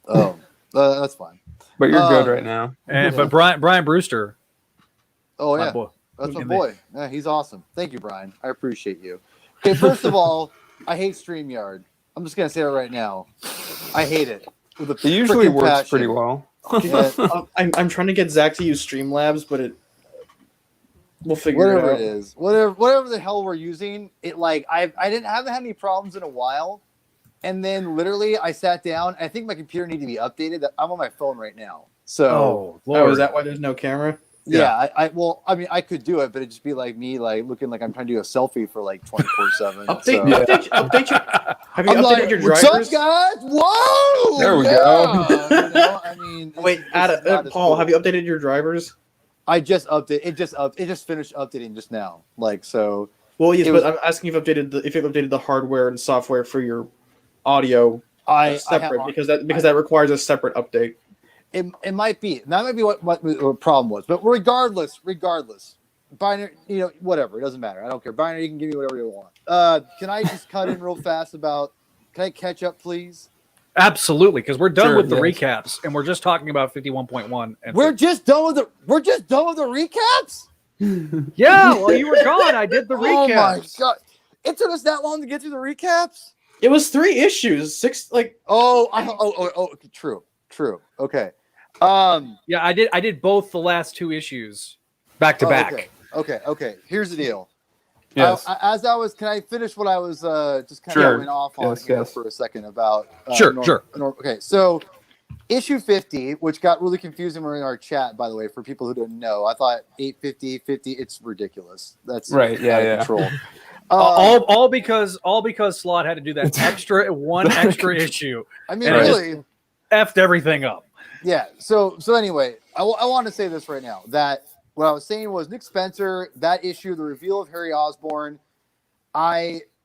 Oh, that's fine. But you're good right now. But Brian Brewster, Oh my yeah, boy. that's my And boy. Yeah, he's awesome. Thank you, Brian. I appreciate you. Okay, first of all, I hate StreamYard. I'm just gonna say it right now. I hate it. With a It usually frickin' works passion. pretty well. Yeah, I'm trying to get Zach to use Streamlabs, but we'll figure whatever it out. it is, whatever the hell we're using, it like I haven't had any problems in a while, and then literally I sat down. I think my computer needed to be updated. I'm on my phone right now, so Oh, Oh, Lord. is that why there's no camera? yeah. I mean I could do it, but it'd just be like me like looking like I'm trying to do a selfie for like 24/7. Update your. Have you I'm updated like, your what's drivers? up, guys? Whoa! There we go. You know, I mean, Wait, it's not as Paul, cool. have you updated your drivers? I just updated. It just finished updating just now. Like so. Well, yes, It but was- I'm asking if you've updated the hardware and software for your audio separate because that requires a separate update. It might be that might be what the problem was, but regardless, binary, whatever, it doesn't matter. I don't care. Binary, you can give me whatever you want. Can I just cut in real fast about? Can I catch up, please? Absolutely, because we're done Sure, with the yes. recaps, and we're just talking about 51.1. And We're just done with the recaps. yeah. Well, you were gone. I did the Oh my recaps. god! It took us that long to get through the recaps. It was 3 issues, 6 like. Oh, true. Okay. Yeah, I did both the last 2 issues back to back. Okay. Here's the deal. Yes. Can I finish what I was just kind Sure. of going off on Yes, here yes. for a second about? Sure. Okay, so issue 50, which got really confusing in our chat, by the way, for people who don't know. I thought 850, 50, it's ridiculous. That's Right, yeah, out of yeah. control. All because Slot had to do that extra issue. I mean, and it really. Effed everything up. Yeah. So anyway, I want to say this right now that what I was saying was Nick Spencer, that issue, the reveal of Harry Osborne.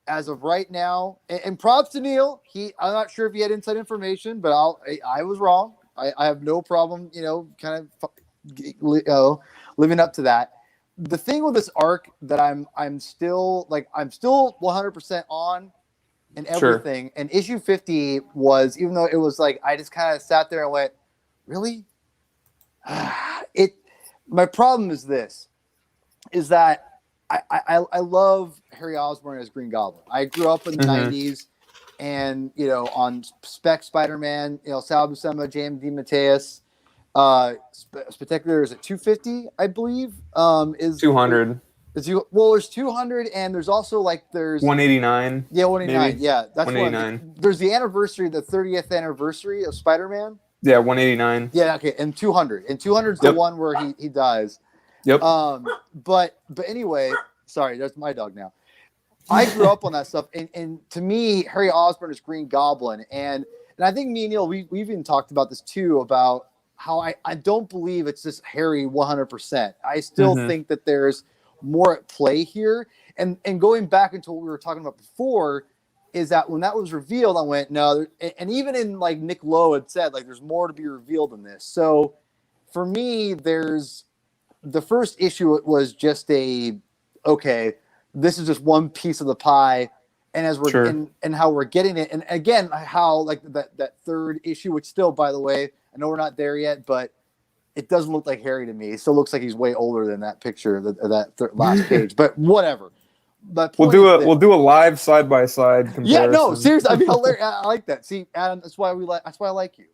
As of right now, and props to Neil. I'm not sure if he had inside information, but I was wrong. I have no problem, kind of living up to that. The thing with this arc that I'm still 100% on and everything. Sure. And issue 50 was, even though it was like I just kind of sat there and went, really? My problem is this, is that I love Harry Osborne as Green Goblin. I grew up in the 90s and, on Spec Spider-Man, Sal Buscema, James DeMatteis, Spectacular is at 250, I believe. Is 200. There's 200 and there's also there's 189. Yeah, 189. maybe. Yeah, that's 189. There's the 30th anniversary of Spider-Man. Yeah, 189. Yeah, okay, and 200. And 200 is the one where he dies. Yep. But anyway, sorry, that's my dog now. I grew up on that stuff, and to me, Harry Osborn is Green Goblin, and I think me and Neil, we've even talked about this too, about how I don't believe it's just Harry 100%. I still think that there's more at play here, and going back into what we were talking about before, is that when that was revealed, I went, no, and even in Nick Lowe had said, there's more to be revealed in this. So for me, the first issue was just okay, this is just one piece of the pie. And as we're and how we're getting it. And again, how that third issue, which still, by the way, I know we're not there yet, but it doesn't look like Harry to me. It still looks like he's way older than that picture, that last page, but whatever. But we'll do a live side by side comparison. Yeah, no, seriously. I mean, I like that. See, Adam, that's why I like you.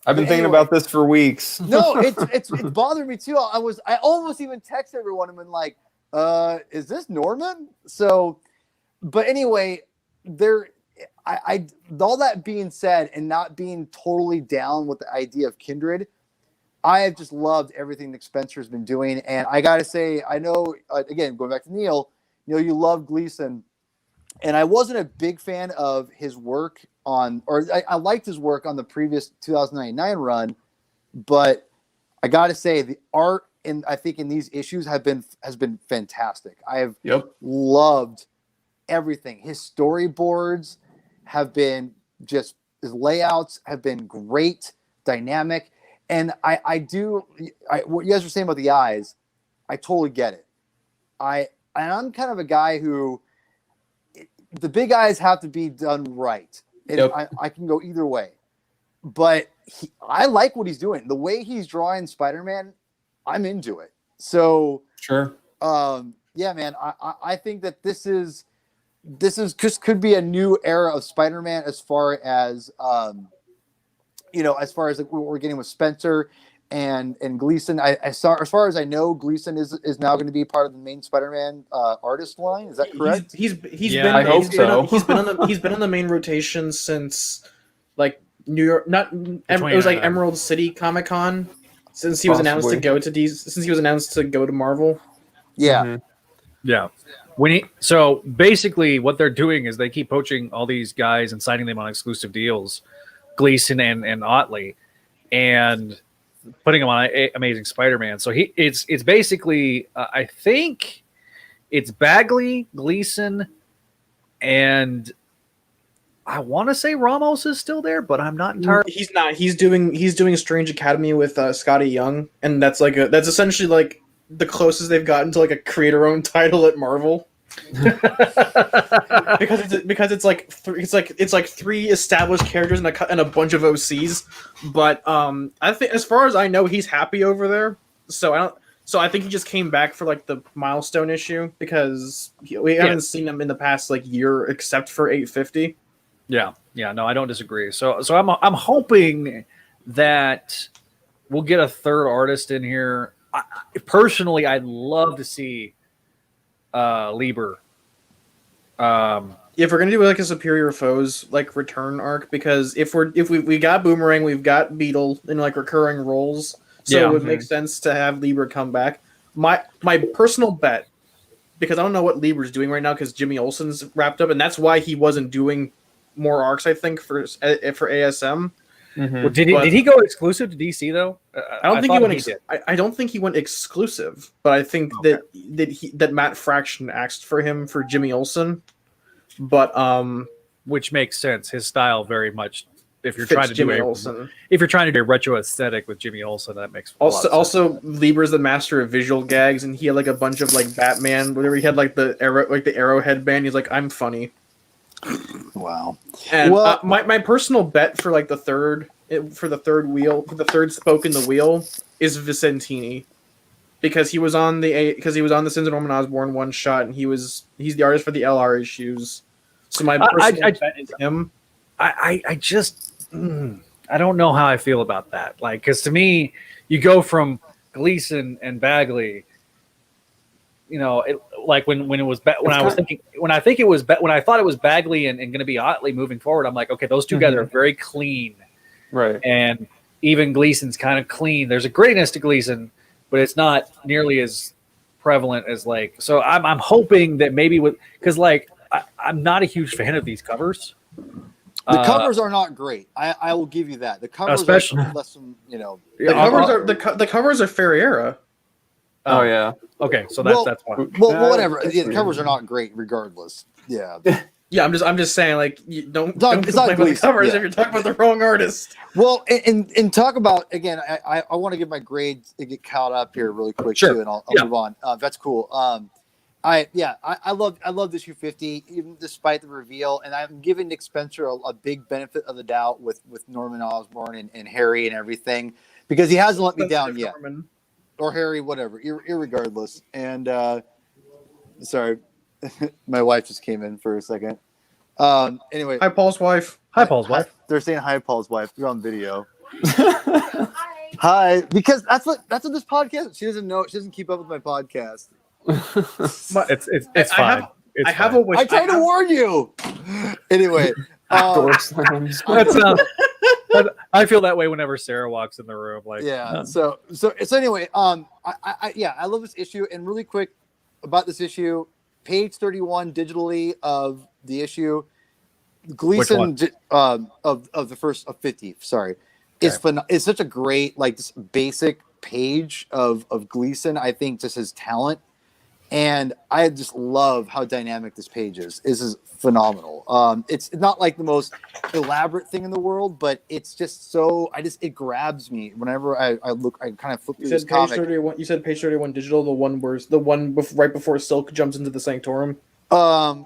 I've been thinking about this for weeks. No, it's bothering me too. I almost even texted everyone and been like, is this Norman? So, but anyway, all that being said, and not being totally down with the idea of Kindred, I have just loved everything Nick Spencer's been doing. And I got to say, I know, again, going back to Neil, you love Gleason. And I wasn't a big fan of his work I liked his work on the previous 2099 run, but I got to say the art I think in these issues has been fantastic. I have loved everything. His storyboards have been his layouts have been great, dynamic. And what you guys were saying about the eyes, I totally get it. I'm kind of a guy who the big eyes have to be done right. And I can go either way. But I like what he's doing. The way he's drawing Spider-Man, I'm into it. So sure. Yeah, man. I think that this is just could be a new era of Spider-Man as far as as far as like what we're getting with Spencer and Gleason. I saw, as far as I know, Gleason is now going to be part of the main Spider-Man artist line. Is that correct? He's I hope so. He's been on the main rotation since like New York, it was like Emerald City Comic Con since he was announced to go to Marvel. Yeah. Mm-hmm. Yeah. So basically what they're doing is they keep poaching all these guys and signing them on exclusive deals, Gleason and Otley, and putting them on Amazing Spider-Man. So it's basically I think it's Bagley, Gleason, and I want to say Ramos is still there, but I'm not entirely. He's not. He's doing Strange Academy with Scotty Young, and that's essentially like the closest they've gotten to like a creator-owned title at Marvel. because it's like three established characters and a bunch of OCs. But I think as far as I know, he's happy over there. So I think he just came back for like the milestone issue because we haven't seen him in the past like year except for 850. Yeah, no, I don't disagree. So I'm hoping that we'll get a third artist in here. Personally, I'd love to see Lieber. If we're gonna do like a Superior Foes like return arc, because if we got Boomerang, we've got Beetle in like recurring roles, so it would make sense to have Lieber come back. My personal bet, because I don't know what Lieber's doing right now because Jimmy Olsen's wrapped up, and that's why he wasn't doing more arcs. I think for ASM. Mm-hmm. Well, did he go exclusive to DC though? I don't think he went. I don't think he went exclusive, but I think that Matt Fraction asked for him for Jimmy Olsen, but which makes sense. His style very much. If you're trying to Jimmy do Olsen, if you're trying to do a retro aesthetic with Jimmy Olsen, that makes also Lieber's the master of visual gags, and he had like a bunch of like Batman. Whatever, he had like the arrow headband. He's like, I'm funny. Wow. And my personal bet for like the third spoke in the wheel is Vicentini, because he was on the Sins of Norman Osborn one shot, and he's the artist for the LR issues. So my personal bet is him. I just I don't know how I feel about that. Like, because to me, you go from Gleason and Bagley. You know, like when I thought it was Bagley and going to be Otley moving forward, I'm like, okay, those two guys are very clean, right? And even Gleason's kind of clean. There's a greatness to Gleason, but it's not nearly as prevalent as like. So I'm hoping that maybe because like I'm not a huge fan of these covers. The covers are not great. I will give you that. The covers especially are less than, the covers are Ferreira. Oh yeah. Okay, so that's why. Well, whatever. The covers are not great, regardless. Yeah. Yeah, I'm just saying, like, you don't It's not complain about the covers yeah. if you're talking about the wrong artist. Well, and talk about again. I want to give my grades and get caught up here really quick too, and I'll move on. That's cool. I love issue 50, even despite the reveal, and I'm giving Nick Spencer a big benefit of the doubt with Norman Osborn and Harry and everything, because he hasn't let me down yet. Norman. Or Harry, whatever, irregardless. And sorry, my wife just came in for a second. Anyway, Hi, Paul's wife. Hi, Paul's wife. They're saying hi, Paul's wife. You're on video. Hi, because that's what this podcast. She doesn't know. She doesn't keep up with my podcast. It's fine. I have a wish. I tried to warn you. Anyway, Door slams. I feel that way whenever Sarah walks in the room. Like, So anyway, I love this issue. And really quick about this issue, page 31 digitally of the issue, Gleason of the first of 50. Sorry, it's such a great like this basic page of Gleason. I think just his talent, and I just love how dynamic this page is. This is phenomenal. It's not like the most elaborate thing in the world, but it's just so it grabs me whenever I look. I kind of flip through this comic. 31. You said page 31 digital. The one right before Silk jumps into the Sanctorum.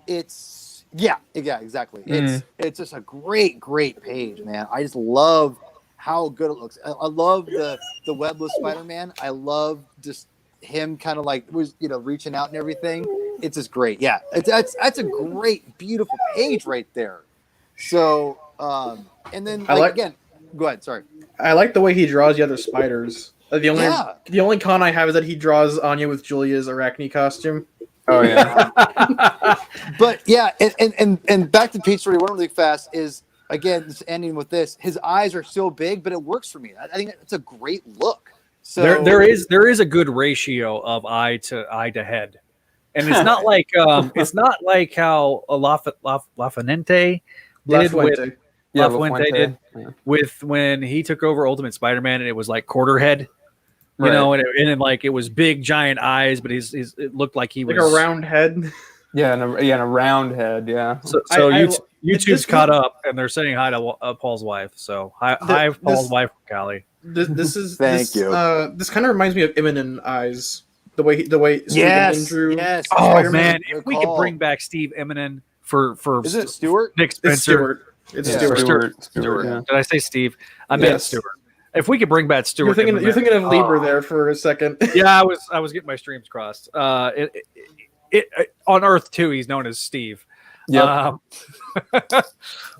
It's exactly. It's just a great page, man. I just love how good it looks. I love the webless Spider-Man. I love just him kind of like reaching out and everything. It's just great. Yeah, that's a great, beautiful page right there. So, and then again, go ahead. Sorry. I like the way he draws the other spiders. The only con I have is that he draws Anya with Julia's Arachne costume. Oh yeah. But yeah, and back to page 31 really fast is again just ending with this. His eyes are so big, but it works for me. I think it's a great look. So there is a good ratio of eye to head, and it's not like how LaFuente did with when he took over Ultimate Spider-Man, and it was like quarter head. You know, and it was big, giant eyes, but it looked like he was like a round head. Yeah, and a round head. Yeah. So YouTube's caught up, and they're saying hi to Paul's wife. So hi, Paul's wife, Callie. This is Thank you. This kind of reminds me of Immonen eyes. The way yes, drew. Yes. Oh Spider-Man. man, if we could bring back Steve Immonen for is it Stewart? Nick Spencer. It's Stewart. Yeah. Did I say Steve? I meant Stewart. If we could bring back Stewart, you're thinking of Lieber there for a second. Yeah, I was getting my streams crossed. On Earth too, he's known as Steve. Yeah,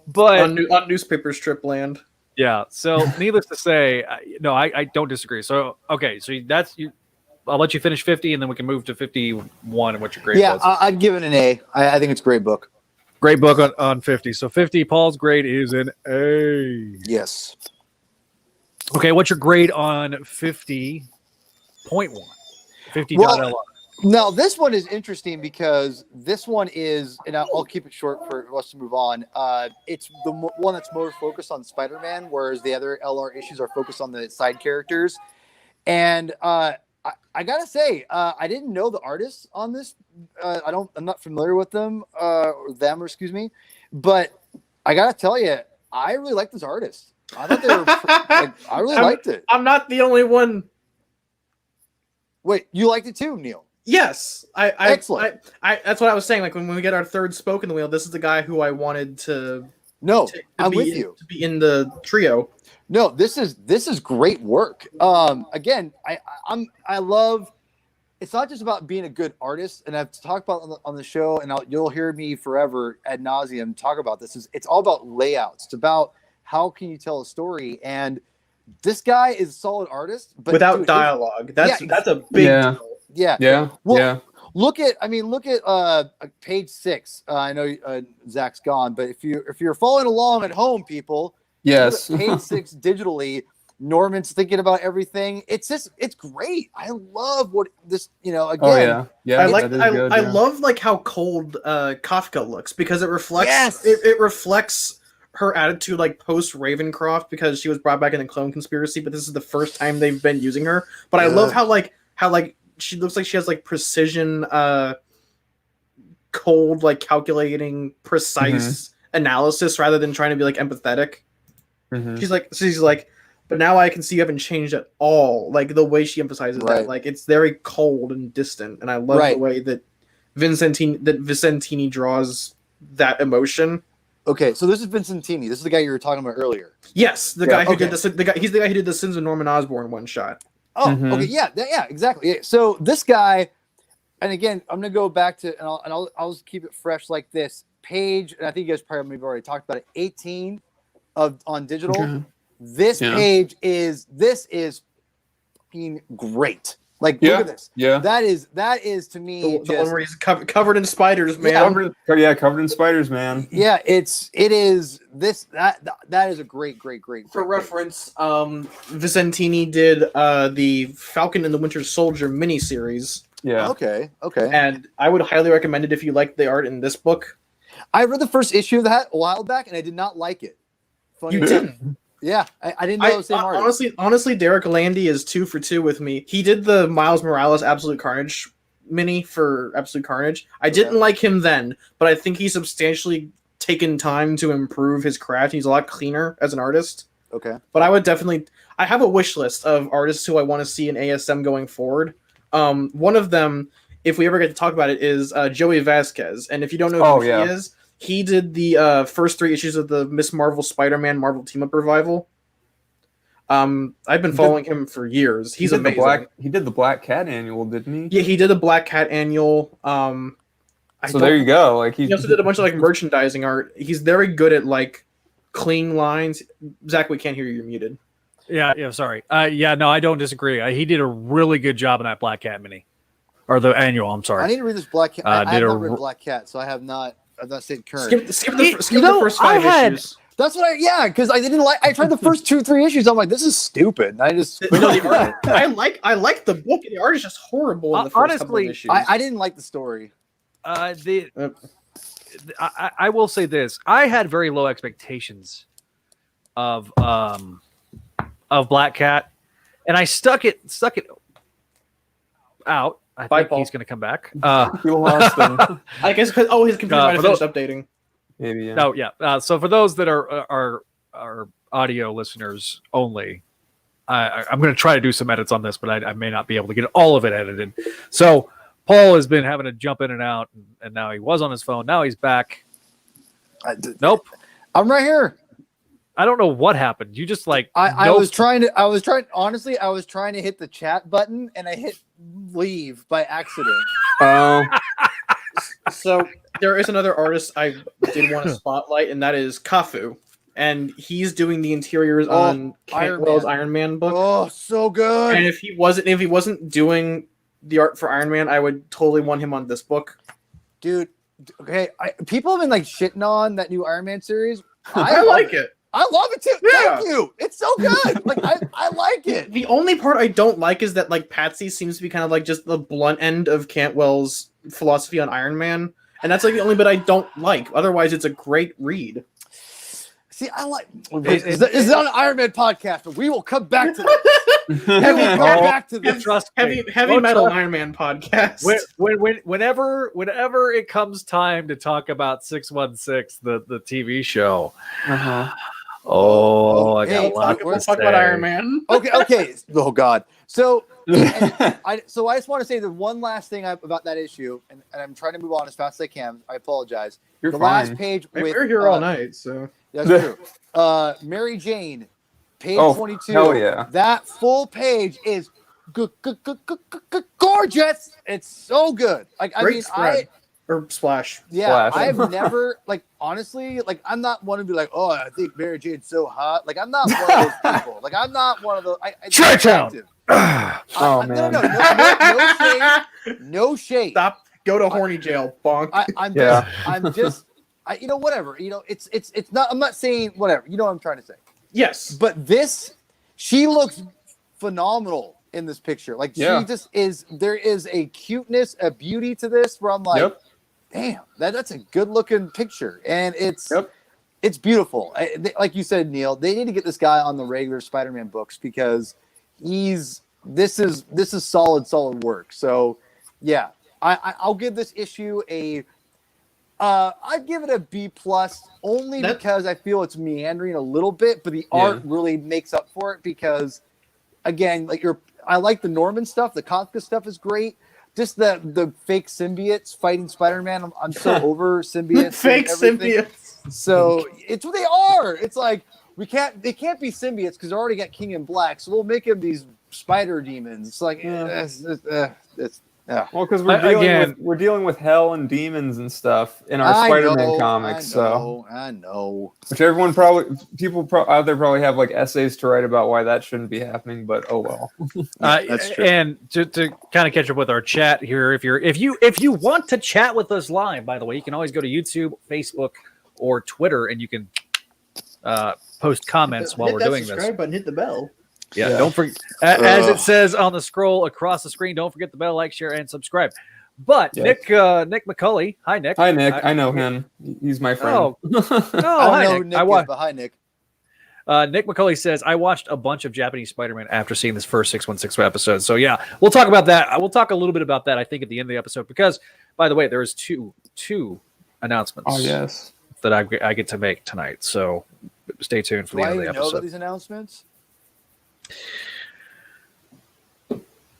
but on newspaper strip land. Yeah. So, needless to say, I don't disagree. So, okay, so that's you. I'll let you finish 50, and then we can move to 51 and what your grade was. Yeah, I'd give it an A. I think it's a great book. Great book on 50. So 50, Paul's grade is an A. Yes. Okay, what's your grade on 50.1? 50.LR. Now, this one is interesting because this one is, and I'll keep it short for us to move on. It's the one that's more focused on Spider-Man, whereas the other LR issues are focused on the side characters. And I gotta say, I didn't know the artists on this. I'm not familiar with them, excuse me. But I gotta tell you, I really like this artist. I thought they were. I really liked it. I'm not the only one. Wait, you liked it too, Neil? Yes, Excellent. That's what I was saying. Like when we get our third spoke in the wheel, this is the guy who I wanted to. I'm with you to be in the trio. No, this is great work. Again, I love. It's not just about being a good artist, and I've talked about on the show, and you'll hear me forever ad nauseum talk about this. It's all about layouts. It's about how can you tell a story, and this guy is a solid artist, but without dialogue. That's a big deal. Yeah. Well, look at page 6. I know Zach's gone, but if you're following along at home, people, yes, page 6 digitally. Norman's thinking about everything. It's great. I love what this, again. Oh yeah. I love like how cold Kafka looks because it reflects it reflects her attitude like post Ravencroft because she was brought back in the clone conspiracy, but this is the first time they've been using her. But I love how she looks like she has like precision, cold, like calculating, precise analysis rather than trying to be like empathetic. She's like, but now I can see you haven't changed at all. Like the way she emphasizes that, like it's very cold and distant, and I love the way that Vicentini draws that emotion. Okay, so this is Vicentini. This is the guy you were talking about earlier. Yes, the guy who did he's the guy who did the Sins of Norman Osborn one shot. Oh, okay, yeah, exactly. Yeah. So this guy, and again, I'm gonna go back to, and I'll just keep it fresh like this page, and I think you guys probably maybe already talked about it. 18 on digital. Okay. This page is fucking great. Like look at this. Yeah, that is to me the one where he's covered in spiders, man. Covered in spiders, man. Yeah, it is this that is a great. For reference, Vicentini did the Falcon and the Winter Soldier miniseries. Yeah. Okay. And I would highly recommend it if you like the art in this book. I read the first issue of that a while back, and I did not like it. You didn't? Yeah, I didn't know it was the same artist. Honestly, Derek Landy is 2 for 2 with me. He did the Miles Morales Absolute Carnage mini for Absolute Carnage. I didn't like him then, but I think he's substantially taken time to improve his craft. He's a lot cleaner as an artist. Okay. But I have a wish list of artists who I want to see in ASM going forward. One of them, if we ever get to talk about it, is Joey Vasquez. And if you don't know who he is, he did the first 3 issues of the Miss Marvel Spider-Man Marvel Team-Up Revival. I've been following him for years. He's amazing. He did the Black Cat annual, didn't he? Yeah, he did the Black Cat annual. So there you go. Like he also did a bunch of like merchandising art. He's very good at like clean lines. Zach, we can't hear you. You're muted. Yeah, sorry. No, I don't disagree. He did a really good job in that Black Cat mini, or the annual. I'm sorry. I need to read this Black Cat. I have not read Black Cat, so I've not stayed current. Skip the first 5 issues. That's what because I didn't like. I tried the first 2-3 issues. I'm like, this is stupid. And I just I like the book. The art is just horrible in the first couple of issues. I didn't like the story. I will say this: I had very low expectations of Black Cat, and I stuck it out. I think he's going to come back. We lost him. I guess because his computer might have finished updating. Maybe. Yeah. No, yeah. So for those that are audio listeners only, I'm going to try to do some edits on this, but I may not be able to get all of it edited. So Paul has been having to jump in and out, and now he was on his phone. Now he's back. Nope. I'm right here. I don't know what happened. You just like I was trying to hit the chat button and I hit leave by accident. Oh. So there is another artist I did want to spotlight, and that is Kafu. And he's doing the interiors on Cantwell's Iron Man book. Oh, so good. And if he wasn't doing the art for Iron Man, I would totally want him on this book. Dude, okay. People have been like shitting on that new Iron Man series. I like it. I love it too. Yeah. Thank you. It's so good. Like I like it. The only part I don't like is that like Patsy seems to be kind of like just the blunt end of Cantwell's philosophy on Iron Man, and that's like the only bit I don't like. Otherwise, it's a great read. See, I like. This is not an Iron Man podcast, but we will come back to that. Heavy metal Iron Man podcast. Whenever it comes time to talk about 616, the TV show. I got a lot to talk about Iron Man. Okay. Oh God. So I just want to say the one last thing about that issue, and I'm trying to move on as fast as I can. I apologize. You're the fine. last page. We're here all night, so that's true. Mary Jane, page 22. Hell yeah! That full page is gorgeous. It's so good. Like Splash. Yeah, I've never honestly I'm not one to be like, oh, I think Mary Jane's so hot. Like I'm not one of those people. Like I'm not one of those. No shade. Stop. Go to horny jail, bonk. Whatever. It's not. I'm not saying whatever. You know what I'm trying to say. Yes. But she looks phenomenal in this picture. Like she just is. There is a cuteness, a beauty to this where I'm like, damn, that's a good looking picture, and it's beautiful. Like you said, Neil, they need to get this guy on the regular Spider-Man books because this is solid work. So yeah, I'll give this issue I'd give it a B+ only because I feel it's meandering a little bit, but the art really makes up for it because again, I like the Norman stuff, the Kafka stuff is great. Just the fake symbiotes fighting Spider-Man. I'm so over symbiotes. Fake symbiotes. So it's what they are. It's like they can't be symbiotes because they already got King in Black. So we'll make them these spider demons. It's like well, because we're dealing with hell and demons and stuff in our Spider-Man comics. I know. Which people out there probably have like essays to write about why that shouldn't be happening, but oh well. That's true. And to kind of catch up with our chat here, if you want to chat with us live, by the way, you can always go to YouTube, Facebook, or Twitter, and you can post comments while we're doing this. Subscribe button, hit the bell. Yeah, don't forget, as it says on the scroll across the screen, don't forget the bell, like, share, and subscribe. But Nick McCulley, hi Nick. Hi Nick, I know him. He's my friend. I don't know Nick, but hi Nick. Nick McCauley says, I watched a bunch of Japanese Spider-Man after seeing this first 616 episode. So yeah, we'll talk about that. We'll talk a little bit about that, I think, at the end of the episode, because, by the way, there is two announcements. Oh, yes. That I get to make tonight. So stay tuned for the end of the know episode. about these announcements?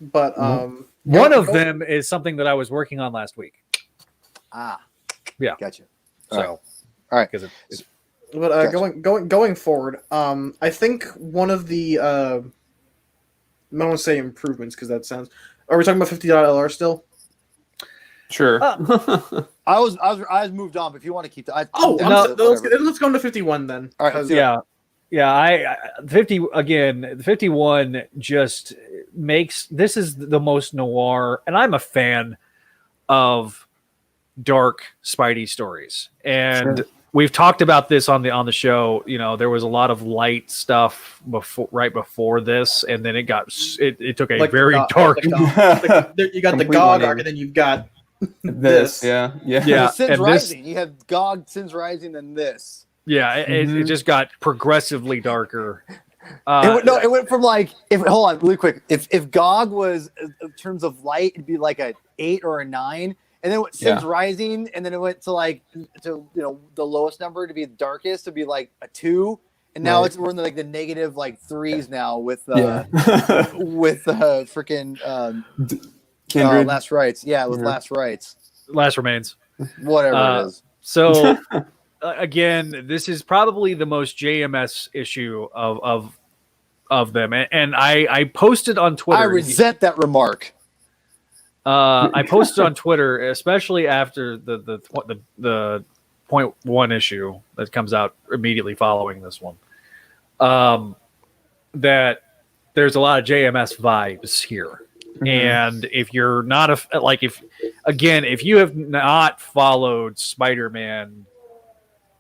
But one of them is something that I was working on last week. Yeah, gotcha. So, all right, because it's but Gotcha. going forward, I think one of the I don't want to say improvements because that sounds. Are we talking about $50 still? Sure. I was moved on, but if you want to keep that, let's go into 51 then. All right, yeah. I 50 again. 51 just makes this is the most noir, and I'm a fan of dark Spidey stories, and we've talked about this on the show. You know, there was a lot of light stuff right before this, and then it took a very dark. You got the GOG arc, and then you've got this. Yeah. Sins Rising. You have GOG, Sins Rising, and this. Yeah, it just got progressively darker. It went from like hold on really quick. If GOG was in terms of light, it'd be like a 8 or a 9, and then it went Sins Rising, and then it went to the lowest number to be the darkest to be like a 2, and now we're in the, like the negative like 3s now with freaking Kindred. Last Rites. Yeah, with Last Rites. Last Remains. Whatever it is. So again, this is probably the most JMS issue of them, and I posted on Twitter. I resent that remark. I posted on Twitter, especially after the 0.1 issue that comes out immediately following this one, that there's a lot of JMS vibes here. Mm-hmm. And if you're not if you have not followed Spider-Man,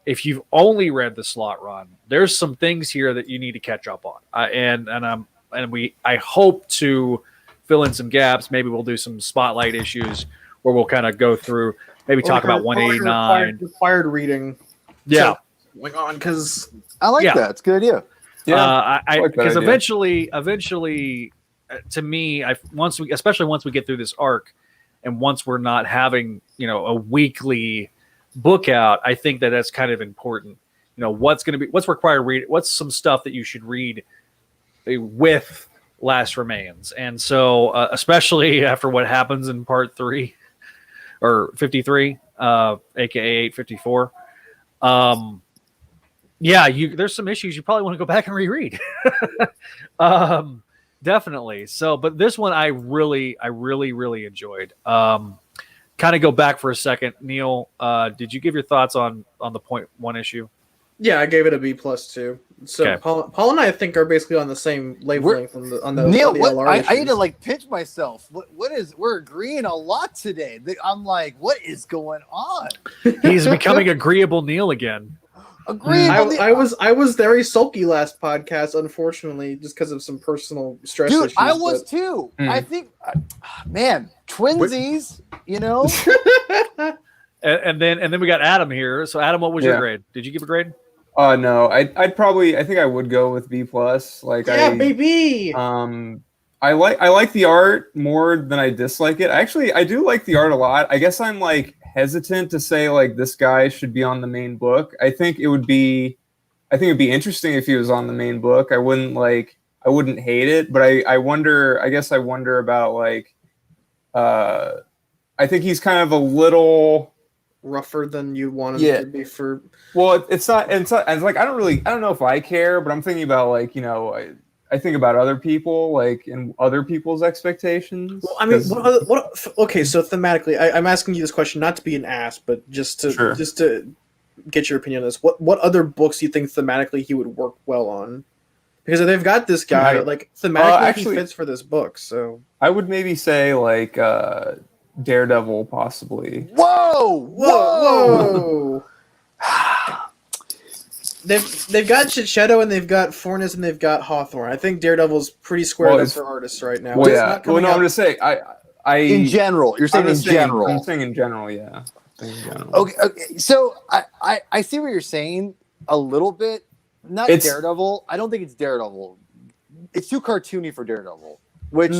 if you've only read the slot run, there's some things here that you need to catch up on. I hope to fill in some gaps. Maybe we'll do some spotlight issues where we'll kind of go through, maybe talk about 189 required reading. Yeah, going on because I like that. It's a good idea. Yeah, because eventually, to me, especially once we get through this arc, and once we're not having a weekly book out, I think that's kind of important. What's required read, what's some stuff that you should read with Last Remains. And so especially after what happens in part 3 or 53, aka 854, there's some issues you probably want to go back and reread. Definitely. So, but this one I really enjoyed. Kind of go back for a second, Neil. Did you give your thoughts on the 0.1 issue? Yeah, I gave it a B+ too. So okay. Paul and I think are basically on the same wavelength on the Neil. LR I need to like pinch myself. We're agreeing a lot today. I'm like, what is going on? He's becoming agreeable Neil again. I was very sulky last podcast, unfortunately, just because of some personal stress issues. I was too. I think, man, twinsies, and then we got Adam here. So Adam, what was your grade? Did you give a grade? No, I think I would go with B+. Baby. I like the art more than I dislike it. Actually, I do like the art a lot. I guess I'm like hesitant to say like this guy should be on the main book. I think it'd be interesting if he was on the main book. I wouldn't hate it, but I wonder about like I think he's kind of a little rougher than you want him to be for. Well, it's not like I don't know if I care, but I'm thinking about like I think about other people, like, and other people's expectations. Well, I mean, okay, so thematically, I'm asking you this question not to be an ass, but just to get your opinion on this. What other books do you think thematically he would work well on? Because they've got this guy, like, thematically he fits for this book, so... I would maybe say, like, Daredevil, possibly. Whoa! They've got Chichetto and they've got Fornes and they've got Hawthorne. I think Daredevil's pretty squared up for artists right now. Well, yeah. I'm just saying. I in general, you're saying in general. I'm saying in general, yeah. Okay. So I see what you're saying a little bit. not Daredevil. I don't think it's Daredevil. It's too cartoony for Daredevil. Which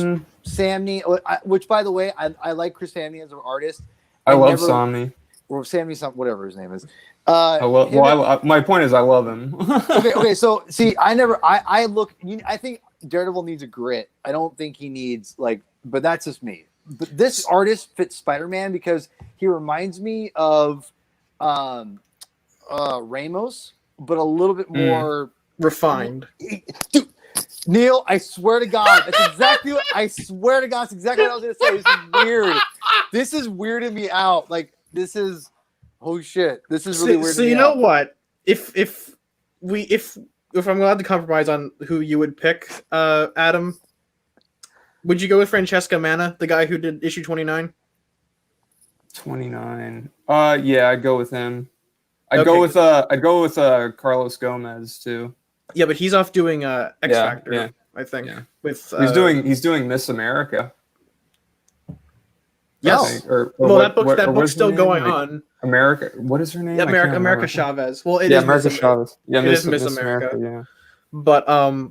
Samney, which by the way, I like Chris Samney as an artist. I love Samney. Or Samney, whatever his name is. My point is, I love him. okay. So see, I think Daredevil needs a grit. I don't think he needs but that's just me. But this artist fits Spider-Man because he reminds me of Ramos, but a little bit more refined. Dude, Neil, I swear to God, that's exactly what I was going to say. This is weird. This is weirding me out. This is holy shit. This is really weird. So you know what? If I'm allowed to compromise on who you would pick, Adam, would you go with Francesca Manna, the guy who did issue 29? 29. Yeah, I'd go with him. I'd go with Carlos Gomez too. Yeah, but he's off doing X Factor, I think. Yeah. With he's doing Miss America. Yes. That book's still going on. America. What is her name? Yeah, America Chavez. Well, it is America Chavez. Yeah, Miss America. Yeah. But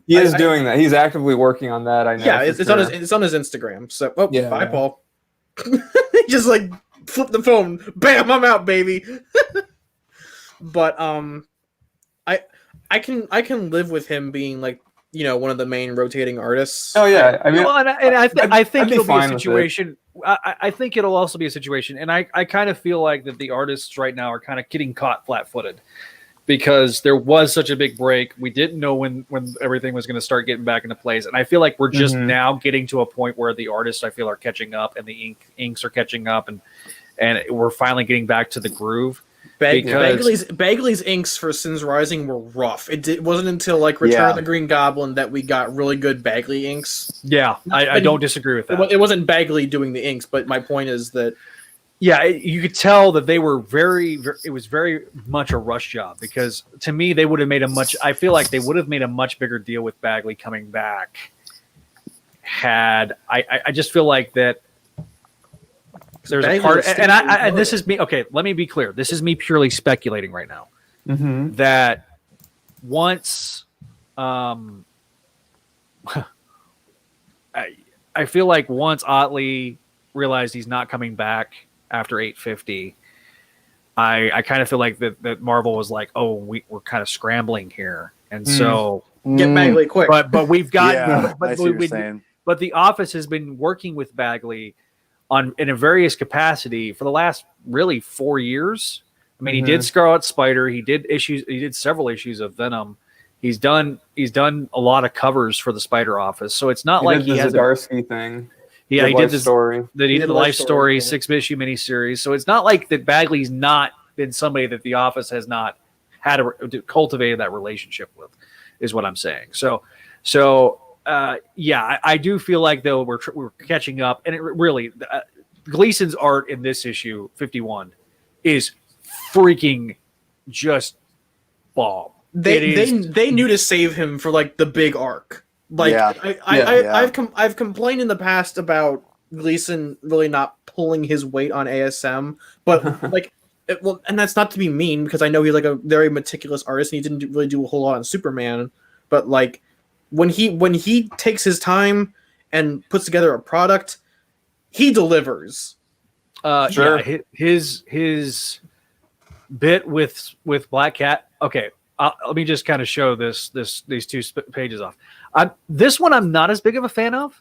he is doing that. He's actively working on that. I know. Yeah, it's on his Instagram. So bye, Paul. He just flip the phone. Bam, I'm out, baby. But I can live with him being one of the main rotating artists. Oh yeah, I mean, I think it'll be a situation. I think it'll also be a situation, and I kind of feel like that the artists right now are kind of getting caught flat-footed because there was such a big break. We didn't know when everything was going to start getting back into place, and I feel like we're just now getting to a point where the artists I feel are catching up, and the inks are catching up, and we're finally getting back to the groove. Bagley's inks for Sins Rising were rough. It wasn't until Return of the Green Goblin that we got really good Bagley inks. Yeah, I don't disagree with that. It wasn't Bagley doing the inks, but my point is that you could tell that they were it was very much a rush job because to me they would have made I feel like they would have made a much bigger deal with Bagley coming back had I just feel like that. There's a part, and this is me. Okay, let me be clear. This is me purely speculating right now. That once, I feel like once Otley realized he's not coming back after 850, I kind of feel like that Marvel was like, oh, we're kind of scrambling here, and so get Bagley quick. But we've got, I see what you're saying. But the office has been working with Bagley in a various capacity for the last really 4 years. I mean, he did Scarlet Spider. He did several issues of Venom. He's done a lot of covers for the Spider Office. So it's not like he has a Zdarsky thing. Yeah, he did the story. That he did the Life Story 6-issue miniseries. So it's not like that Bagley's not been somebody that the office has not had cultivated that relationship with, is what I'm saying. So I do feel like though we're catching up, and it really Gleason's art in this issue 51 is freaking just bomb. They knew to save him for the big arc. I've complained in the past about Gleason really not pulling his weight on ASM, but and that's not to be mean because I know he's a very meticulous artist and he didn't really do a whole lot on Superman, but when he takes his time and puts together a product, he delivers. Sure. Yeah, his bit with Black Cat. Okay, let me just kind of show these two pages off. This one I'm not as big of a fan of.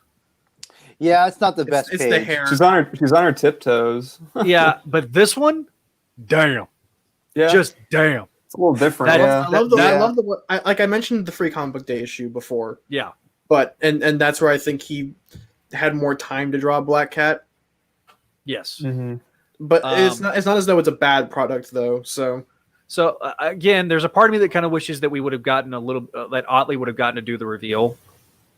Yeah, it's not the best. It's page. the hair. She's on her tiptoes. Yeah, but this one, damn. Yeah, just damn. It's a little different. I love the I mentioned the Free Comic Book Day issue before. Yeah, but and that's where I think he had more time to draw Black Cat. Yes, but it's not as though it's a bad product though. So again, there's a part of me that kind of wishes that we would have gotten a little that Otley would have gotten to do the reveal.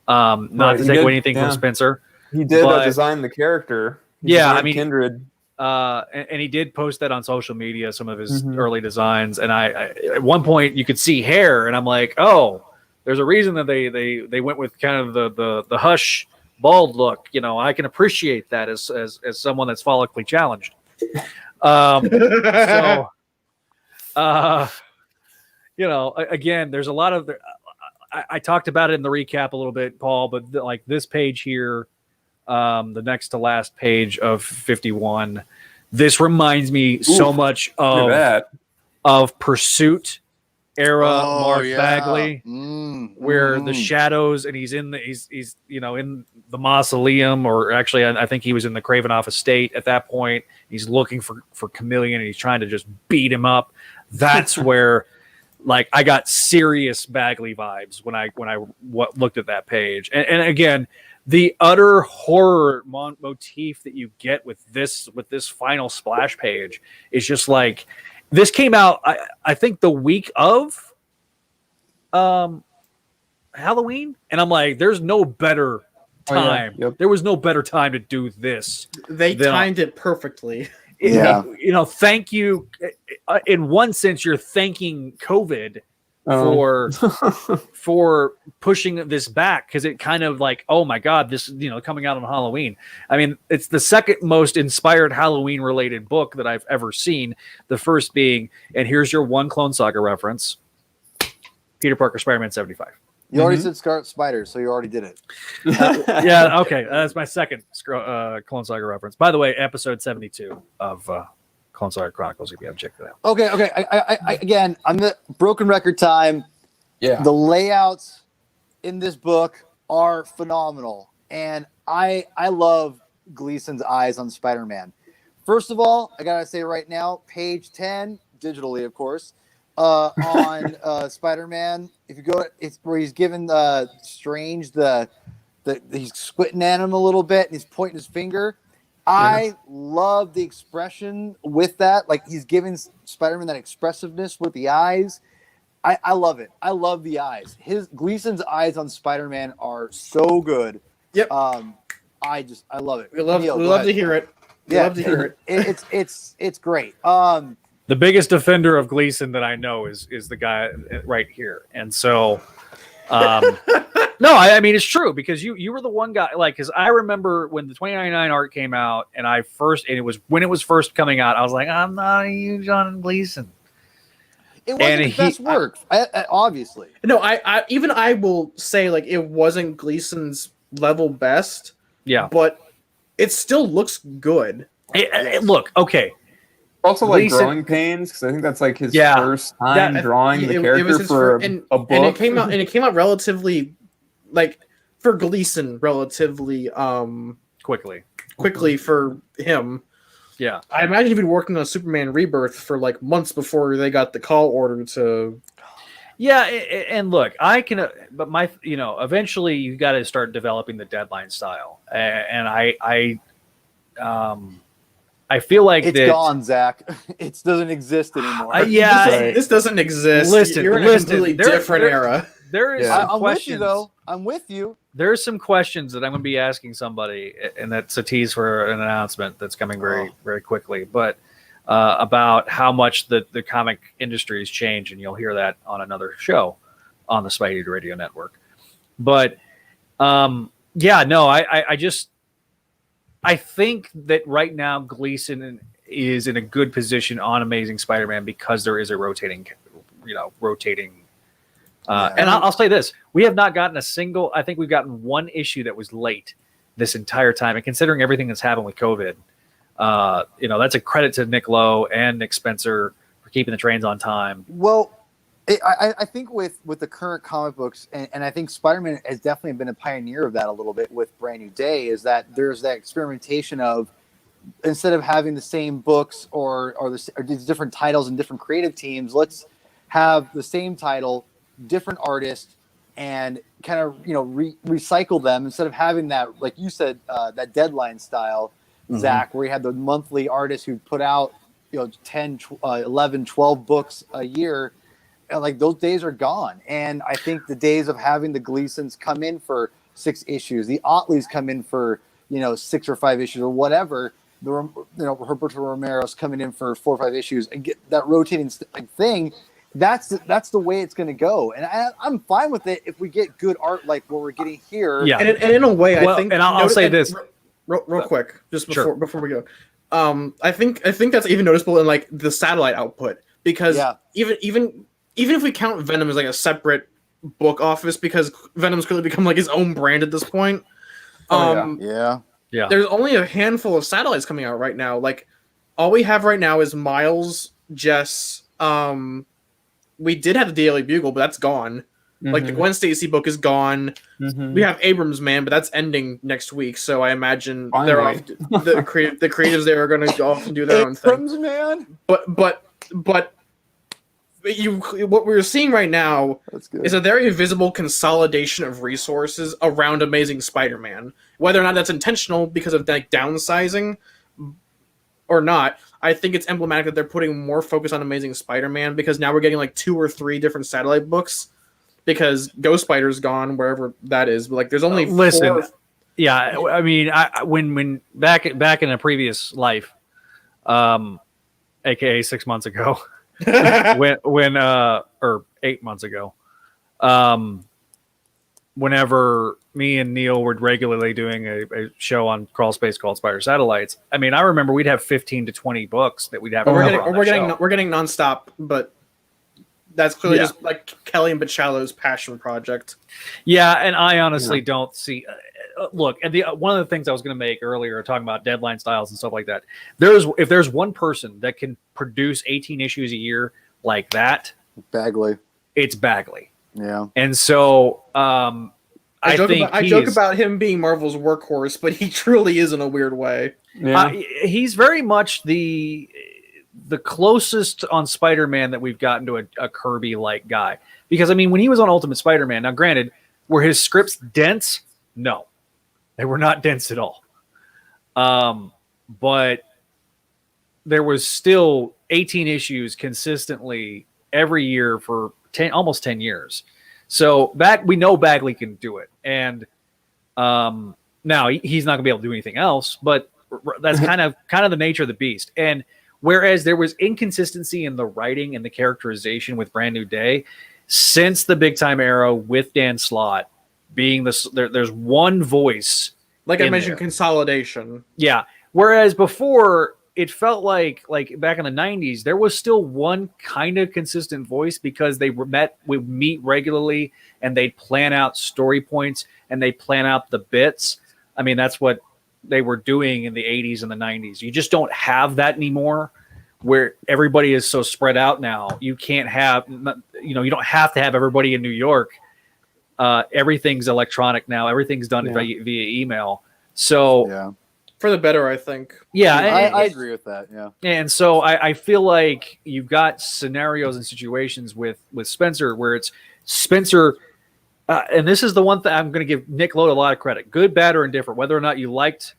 Not to take away anything from Spencer. He did design the character. Kindred. And he did post that on social media, some of his early designs. And I at one point you could see hair, and I'm like, oh, there's a reason that they went with kind of the hush bald look. I can appreciate that as someone that's follically challenged. again, there's a lot of. I talked about it in the recap a little bit, Paul, but like this page here, the next to last page of 51, this reminds me so much of Pursuit era Mark Bagley, where the shadows, and he's in the mausoleum, or actually I think he was in the Kravenoff estate at that point. He's looking for Chameleon, and he's trying to just beat him up. That's where like I got serious Bagley vibes when I looked at that page. And again, the utter horror motif that you get with this final splash page is just like, this came out I think the week of Halloween, and I'm like, there's no better time. There was no better time to do this. They timed it perfectly. Thank you. In one sense, you're thanking COVID for pushing this back, because it kind of like, oh my God, this coming out on Halloween. I mean, it's the second most inspired Halloween related book that I've ever seen. The first being, and here's your one Clone Saga reference, Peter Parker, Spider-Man 75. You already said Scarlet Spider, so you already did it. Yeah, okay. That's my second Clone Saga reference. By the way, episode 72 of Clone Saga Chronicles, if you haven't checked it out. Okay. I again, I'm the broken record time. Yeah. The layouts in this book are phenomenal, and I love Gleason's eyes on Spider-Man. First of all, I gotta say right now, page 10, digitally, of course, on Spider-Man. If you go, it's where he's given Strange he's squinting at him a little bit and he's pointing his finger. I love the expression with that. Like, he's giving Spider-Man that expressiveness with the eyes. I love it. I love the eyes. Gleason's eyes on Spider-Man are so good. Yep. I love it. We love to hear it. Love to hear it. It's great. The biggest defender of Gleason that I know is the guy right here. And so, no, I mean, it's true, because you were the one guy, like, because I remember when the 2099 art came out, and it was when it was first coming out, I was like, I'm not a huge on Gleason. It wasn't his best work, obviously. No, I will say, like, it wasn't Gleason's level best. Yeah. But it still looks good. Look, okay. Also, like, Growing Pains, because I think that's like his first time drawing the character for a book. And it came out relatively, like, for Gleason, relatively quickly for him. Yeah. I imagine he'd been working on Superman Rebirth for like months before they got the call order to. Yeah, and look, but eventually you got to start developing the Deadline style, and I feel like it's gone, Zach. It doesn't exist anymore. This doesn't exist. You're in a completely different era. There is some questions. I'm with you, though. I'm with you. There's some questions that I'm going to be asking somebody, and that's a tease for an announcement that's coming very, very quickly. But about how much the comic industry has changed, and you'll hear that on another show on the Spideydude Radio Network. But I think that right now Gleason is in a good position on Amazing Spider-Man because there is a rotating. And I'll say this: we have not gotten I think we've gotten one issue that was late this entire time. And considering everything that's happened with COVID, that's a credit to Nick Lowe and Nick Spencer for keeping the trains on time. Well, I think with the current comic books, and I think Spider-Man has definitely been a pioneer of that a little bit with Brand New Day, is that there's that experimentation of, instead of having the same books or these different titles and different creative teams, let's have the same title, different artist, and kind of recycle them, instead of having that, like you said, that Deadline style, Zach, where you had the monthly artist who put out 10, 11, 12 books a year. Like, those days are gone, and I think the days of having the Gleasons come in for 6 issues, the Otleys come in for 6 or 5 issues or whatever, Roberto Romero's coming in for 4 or 5 issues, and get that rotating thing. That's the way it's going to go, and I'm fine with it if we get good art like what we're getting here. Yeah, and in a way, I think. And I'll say this real quick, just before we go. I think that's even noticeable in like the satellite output, because even even if we count Venom as like a separate book office, because Venom's clearly become like his own brand at this point. Yeah. There's only a handful of satellites coming out right now. Like, all we have right now is Miles, Jess. We did have the Daily Bugle, but that's gone. Like, the Gwen Stacy book is gone. We have Abrams Man, but that's ending next week. So I imagine they're off. The creatives there are going to go off and do their own thing. Abrams Man. But what we're seeing right now is a very visible consolidation of resources around Amazing Spider-Man. Whether or not that's intentional because of like downsizing or not, I think it's emblematic that they're putting more focus on Amazing Spider-Man, because now we're getting like 2 or 3 different satellite books, because Ghost Spider's gone wherever that is. But like, there's only 4. Yeah, I mean, when back in a previous life, aka 6 months ago. when or 8 months ago, whenever me and Neil were regularly doing a show on Crawl Space called Spider Satellites, I mean, I remember we'd have 15 to 20 books that we'd have. We're getting nonstop, but that's clearly just like Kelly and Bachello's passion project. Yeah, and I honestly don't see. Look, and one of the things I was going to make earlier, talking about deadline styles and stuff like that, if there's one person that can produce 18 issues a year like that, Bagley, it's Bagley. Yeah, and so I joke about him being Marvel's workhorse, but he truly is in a weird way. Yeah. He's very much the closest on Spider-Man that we've gotten to a Kirby-like guy. Because I mean, when he was on Ultimate Spider-Man, now granted, were his scripts dense? No. They were not dense at all. But there was still 18 issues consistently every year for almost 10 years. So we know Bagley can do it. And now he's not going to be able to do anything else, but that's kind of the nature of the beast. And whereas there was inconsistency in the writing and the characterization with Brand New Day, since the Big Time era with Dan Slott being there's one voice, like I mentioned, consolidation. Yeah. Whereas before, it felt like back in the 90s, there was still one kind of consistent voice, because they would meet regularly and they'd plan out story points and they plan out the bits. I mean, that's what they were doing in the 80s and the 90s. You just don't have that anymore, where everybody is so spread out now. You can't have, you don't have to have everybody in New York. Everything's electronic now. Everything's done via email. So for the better, I think. Yeah, I agree with that. Yeah. And so I feel like you've got scenarios and situations with Spencer where it's Spencer. And this is the one thing I'm going to give Nick Lowe a lot of credit. Good, bad, or indifferent. Whether or not you liked,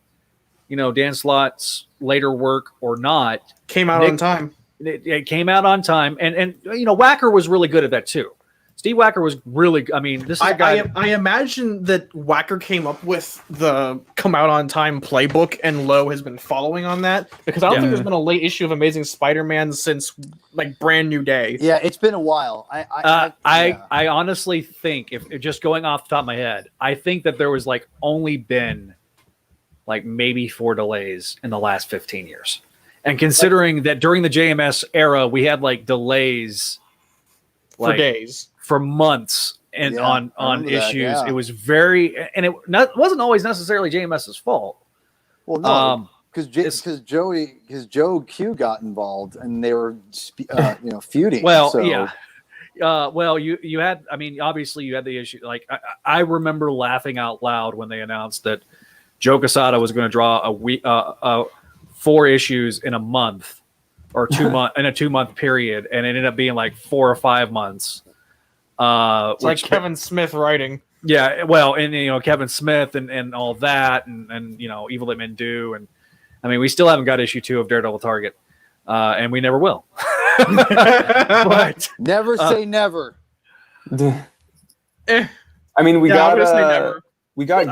Dan Slott's later work or not. Came out on time. It came out on time. And Wacker was really good at that too. Steve Wacker was really, I mean, this is a guy. I imagine that Wacker came up with the come out on time playbook, and Lowe has been following on that, because I don't think there's been a late issue of Amazing Spider-Man since like Brand New Day. Yeah, it's been a while. I honestly think, if just going off the top of my head, I think that there was like only been like maybe 4 delays in the last 15 years. And considering that during the JMS era, we had like delays for days. For months and on issues. It was very, and it wasn't always necessarily JMS's fault. Well, no, because Joe Q got involved and they were feuding. Well, so. yeah. Well, you had, I mean, obviously you had the issue. Like I remember laughing out loud when they announced that Joe Quesada was going to draw 4 issues in a month or 2 month in a 2-month period, and it ended up being like 4 or 5 months. It's like Kevin Smith writing. Yeah, well, and Kevin Smith and all that, and Evil That Men Do, and I mean, we still haven't got issue 2 of Daredevil Target, and we never will. But never say never. I mean, we got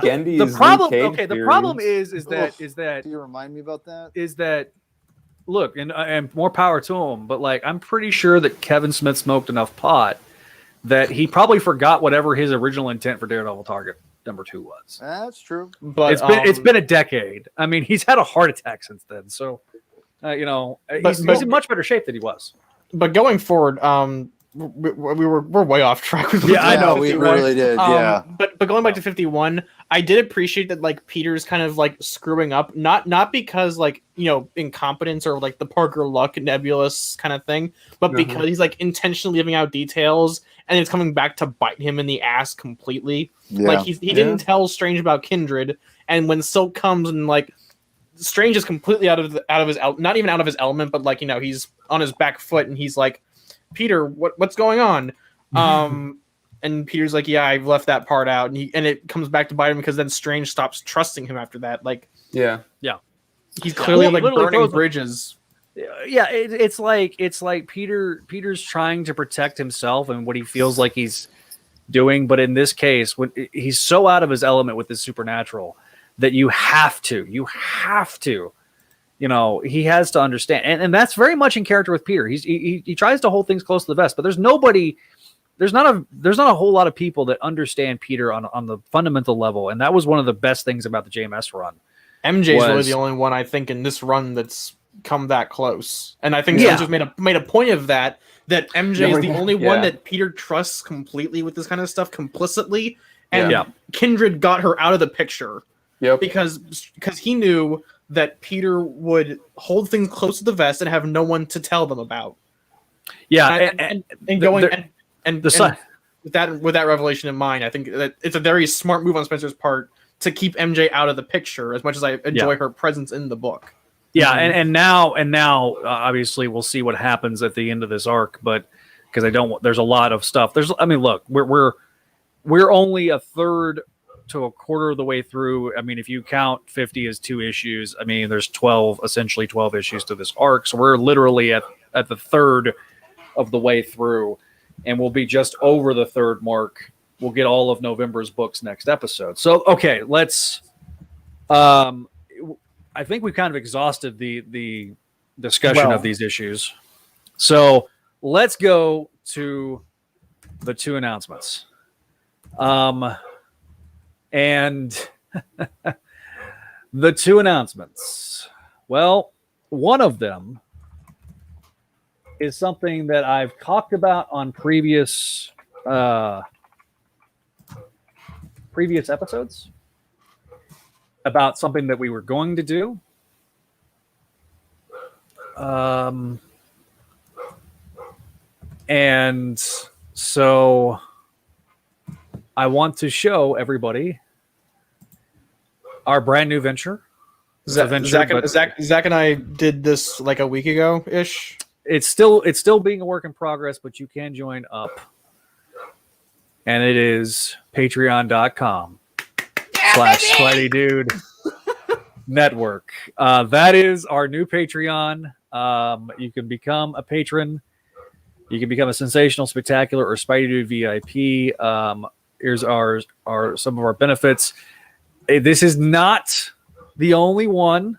Gendy's. The problem, the problem is that. Do you remind me about that? Is that, look, and more power to him, but like I'm pretty sure that Kevin Smith smoked enough pot that he probably forgot whatever his original intent for Daredevil Target number 2 was. That's true. But it's been a decade. I mean, he's had a heart attack since then, so he's in much better shape than he was. But going forward, we're way off track. Yeah, I know, we 51. really did. Yeah. But going back to 51, I did appreciate that like Peter's kind of like screwing up, not because like incompetence or like the Parker Luck nebulous kind of thing, but because he's like intentionally leaving out details and it's coming back to bite him in the ass completely. Yeah. Like he didn't tell Strange about Kindred, and when Silk comes and like Strange is completely out of his not even out of his element, but like he's on his back foot and he's like, Peter, what's going on? And Peter's like, yeah, I've left that part out, and it comes back to bite him because then Strange stops trusting him after that. Like, yeah, he's clearly like literally burning bridges. Yeah, it's like Peter's trying to protect himself and what he feels like he's doing, but in this case, when he's so out of his element with his supernatural that you have to, he has to understand, and that's very much in character with Peter. He tries to hold things close to the vest, but there's not a whole lot of people that understand Peter on the fundamental level, and that was one of the best things about the JMS run. MJ's really the only one I think in this run that's come that close, and I think Strange made a point of that MJ is the only one that Peter trusts completely with this kind of stuff complicitly, and Kindred got her out of the picture. Yep. Because he knew that Peter would hold things close to the vest and have no one to tell them about. Yeah, with that revelation in mind, I think that it's a very smart move on Spencer's part to keep MJ out of the picture. As much as I enjoy her presence in the book. Yeah, and now obviously we'll see what happens at the end of this arc, but because there's a lot of stuff. Look, we're only a third to a quarter of the way through. I mean, if you count 50 as 2 issues, I mean, there's essentially 12 issues to this arc. So we're literally at the third of the way through, and we'll be just over the third mark. We'll get all of November's books next episode. So, okay, let's, I think we've kind of exhausted the discussion of these issues. So let's go to the 2 announcements. And the 2 announcements. Well, one of them is something that I've talked about on previous episodes about something that we were going to do. And so I want to show everybody our brand new venture. Zach and I did this like a week ago ish. It's still being a work in progress, but you can join up. And it is patreon.com/Spideydude Network. That is our new Patreon. You can become a patron. You can become a Sensational, Spectacular, or Spideydude VIP. Here's some of our benefits. This is not the only one.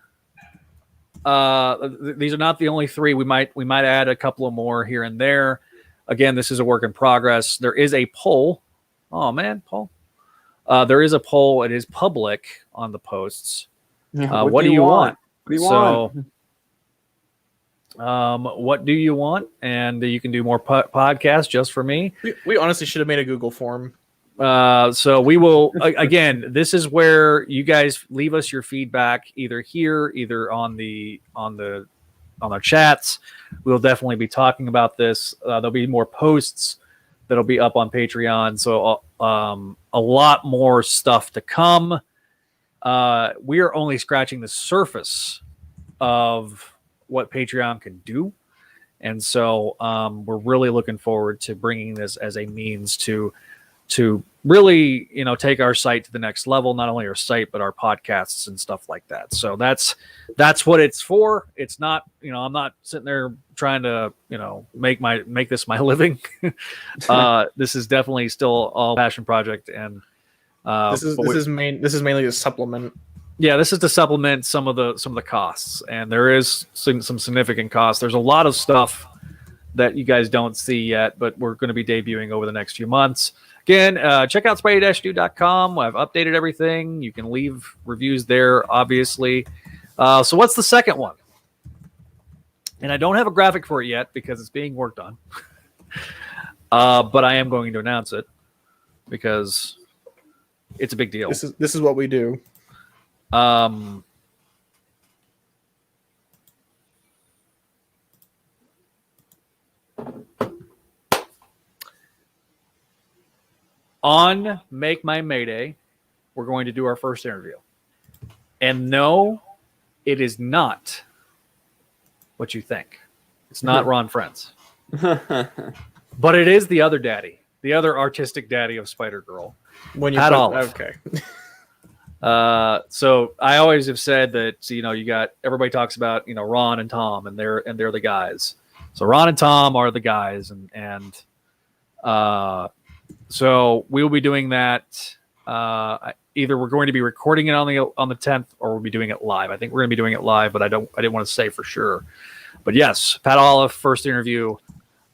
These are not the only 3. We might add a couple of more here and there. Again, this is a work in progress. There is a poll. Oh man, Paul. There is a poll. It is public on the posts. What do you want? What do you want? What do you want? And you can do more podcasts just for me. We honestly should have made a Google form. So we will again. This is where you guys leave us your feedback, either here, either on our chats. We'll definitely be talking about this. There'll be more posts that'll be up on Patreon. So a lot more stuff to come. We are only scratching the surface of what Patreon can do. And so we're really looking forward to bringing this as a means to really, take our site to the next level, not only our site, but our podcasts and stuff like that. So that's what it's for. It's not, I'm not sitting there trying to, make this my living. This is definitely still all passion project. And this is mainly a supplement. Yeah, this is to supplement some of the costs, and there is some significant costs. There's a lot of stuff that you guys don't see yet, but we're going to be debuting over the next few months. Again, check out Spideydude.com. I've updated everything. You can leave reviews there, obviously. So what's the second one? And I don't have a graphic for it yet because it's being worked on. But I am going to announce it because it's a big deal. This is what we do. On Make My Mayday, we're going to do our first interview. And no, it is not what you think. It's not Ron Friends. But it is the other daddy, the other artistic daddy of Spider-Girl. When you Pat Olive. Okay. So I always have said that, you got, everybody talks about, Ron and Tom, and they're the guys. So Ron and Tom are the guys, and so we'll be doing that. Either we're going to be recording it on the 10th, or we'll be doing it live. I think we're going to be doing it live, but I didn't want to say for sure. But yes, Pat Olive, first interview.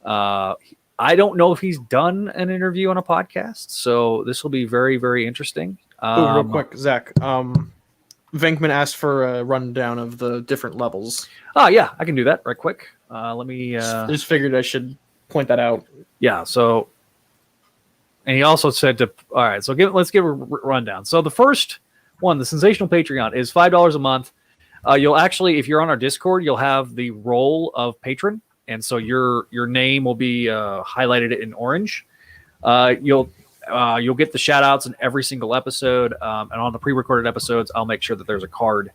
I don't know if he's done an interview on a podcast, so this will be very, very interesting. Real quick, Zach. Venkman asked for a rundown of the different levels. Oh yeah, I can do that right quick. Let me. Just figured I should point that out. Yeah. So, and he also said to. All right. So let's give a rundown. So the first one, the Sensational Patreon, is $5 a month. You'll actually, if you're on our Discord, you'll have the role of patron, and so your name will be highlighted in orange. You'll get the shout outs in every single episode, and on the pre-recorded episodes, I'll make sure that there's a card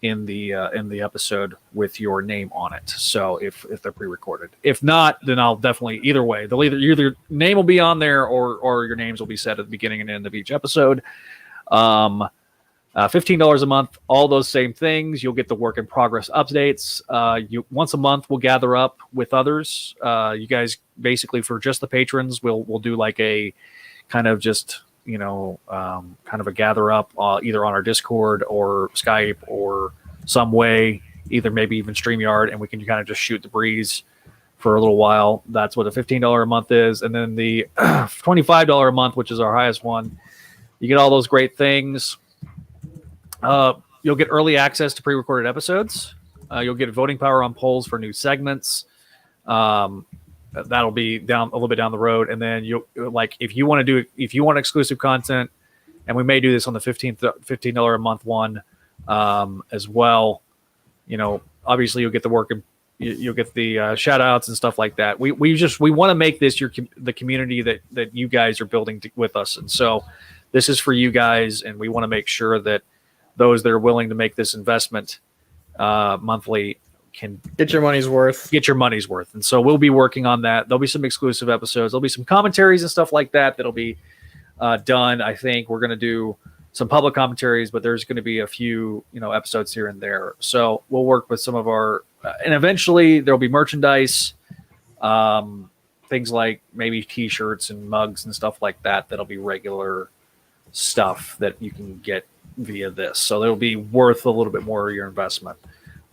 in the episode with your name on it. So if they're pre-recorded, if not, then I'll definitely either way. They'll either name will be on there or your names will be said at the beginning and end of each episode. $15 a month, all those same things. You'll get the work in progress updates. Once a month, we'll gather up with others. You guys, basically for just the patrons, we'll do like a kind of just, kind of a gather up either on our Discord or Skype or some way, either maybe even StreamYard, and we can kind of just shoot the breeze for a little while. That's what a $15 a month is. And then the $25 a month, which is our highest one, you get all those great things. You'll get early access to pre-recorded episodes. You'll get voting power on polls for new segments. That'll be down a little bit down the road. And then if you want exclusive content, and we may do this on the $15 a month one as well. Obviously you'll get the work and you'll get the shout outs and stuff like that. We want to make this the community that you guys are building with us. And so this is for you guys. And we want to make sure that those that are willing to make this investment monthly can get your money's worth. And so we'll be working on that. There'll be some exclusive episodes. There'll be some commentaries and stuff like that that'll be done. I think we're going to do some public commentaries, but there's going to be a few, episodes here and there. So we'll work with some of our, and eventually there'll be merchandise, things like maybe T-shirts and mugs and stuff like that. That'll be regular stuff that you can get via this. So it'll be worth a little bit more of your investment.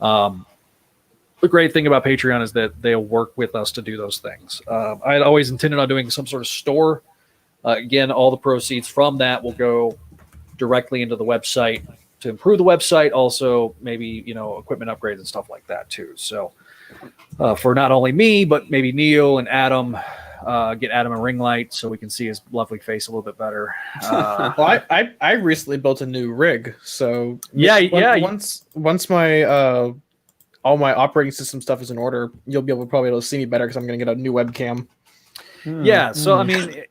The great thing about Patreon is that they'll work with us to do those things. I had always intended on doing some sort of store. Again, all the proceeds from that will go directly into the website to improve the website. Also, maybe, equipment upgrades and stuff like that too. So for not only me, but maybe Neil and Adam, get Adam a ring light so we can see his lovely face a little bit better. Well, I recently built a new rig. So once my, all my operating system stuff is in order, you'll be probably able to see me better because I'm going to get a new webcam. Yeah. So, I mean,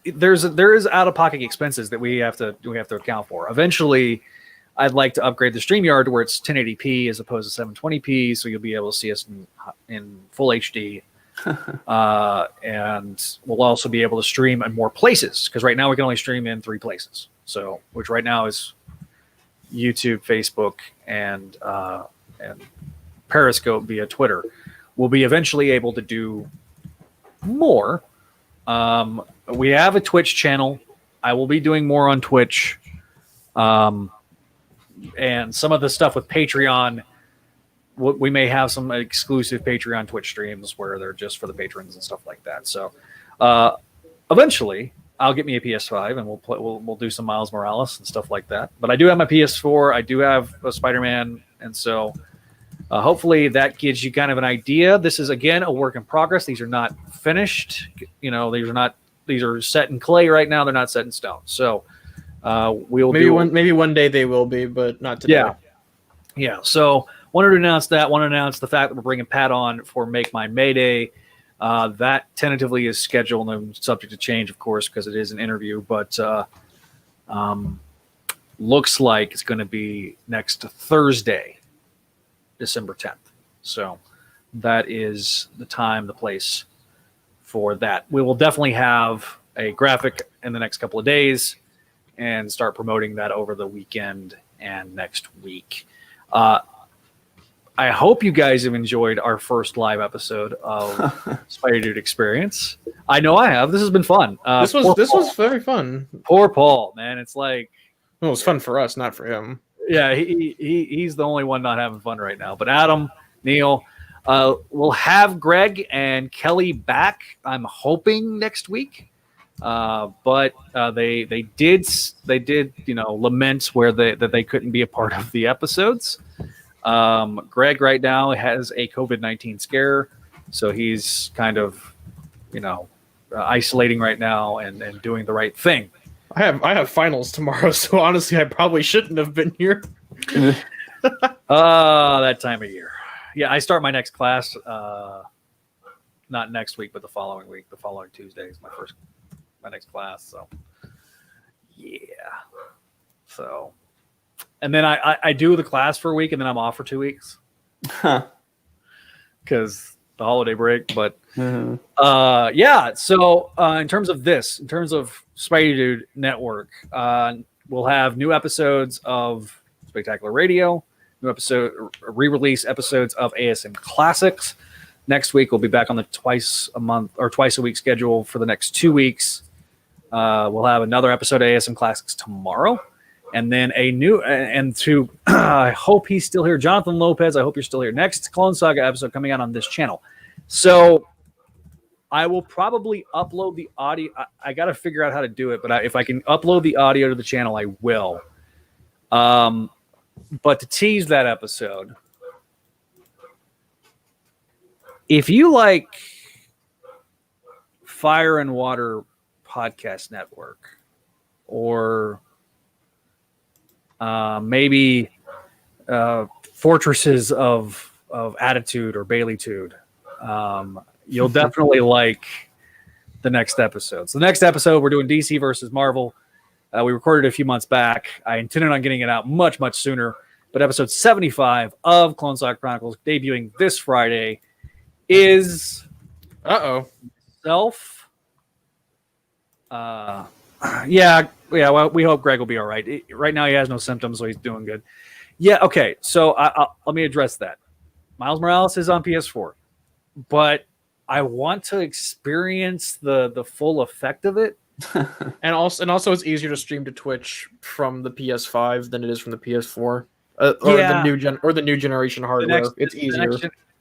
there is out-of-pocket expenses that we have to account for. Eventually, I'd like to upgrade the StreamYard to where it's 1080p as opposed to 720p, so you'll be able to see us in full HD. And we'll also be able to stream in more places because right now we can only stream in 3 places. So, which right now is YouTube, Facebook, and Periscope via Twitter. We'll be eventually able to do more. We have a Twitch channel. I will be doing more on Twitch. And some of the stuff with Patreon, we may have some exclusive Patreon Twitch streams where they're just for the patrons and stuff like that. So eventually I'll get me a PS5 and we'll do some Miles Morales and stuff like that. But I do have my PS4. I do have a Spider-Man. And so hopefully that gives you kind of an idea. This is, again, a work in progress. These are not finished. These are set in clay right now. They're not set in stone. So maybe one day they will be, but not today. Yeah. So wanted to announce that. Want to announce the fact that we're bringing Pat on for Make My Mayday. That tentatively is scheduled and subject to change, of course, because it is an interview. But looks like it's going to be next Thursday, December 10th. So that is the time, the place for that. We will definitely have a graphic in the next couple of days and start promoting that over the weekend and next week. I hope you guys have enjoyed our first live episode of Spideydude Experience. I know I have. This has been fun. This was very fun. Poor Paul, man. It's like, well, it was fun for us, not for him. Yeah, he's the only one not having fun right now. But Adam, Neil, we'll have Greg and Kelly back, I'm hoping, next week. But they did lament where that they couldn't be a part of the episodes. Greg right now has a COVID-19 scare, so he's kind of isolating right now and doing the right thing. I have finals tomorrow, so honestly, I probably shouldn't have been here. That time of year. Yeah, I start my next class, not next week, but the following week. The following Tuesday is my next class. So, yeah. So, and then I do the class for a week, and then I'm off for 2 weeks. Because the holiday break, but yeah. So in terms of Spideydude Network, we'll have new episodes of Spectacular Radio, re-release episodes of ASM Classics. Next week we'll be back on the twice a week schedule for the next 2 weeks. We'll have another episode of ASM Classics tomorrow, and then I hope he's still here. Jonathan Lopez, I hope you're still here. Next Clone Saga episode coming out on this channel. So I will probably upload the audio. I got to figure out how to do it, but if I can upload the audio to the channel, I will. But to tease that episode, if you like Fire and Water Podcast Network, or maybe Fortresses of Attitude or Baileytude, you'll definitely like the next episode. So the next episode, we're doing DC versus Marvel. We recorded it a few months back. I intended on getting it out much, much sooner. But episode 75 of Clone Saga Chronicles, debuting this Friday, is self. Yeah. Well, we hope Greg will be all right. Right now, he has no symptoms, so he's doing good. Yeah. Okay. So let me address that. Miles Morales is on PS4, but I want to experience the full effect of it. and also it's easier to stream to Twitch from the PS5 than it is from the PS4 the new generation hardware. It's easier.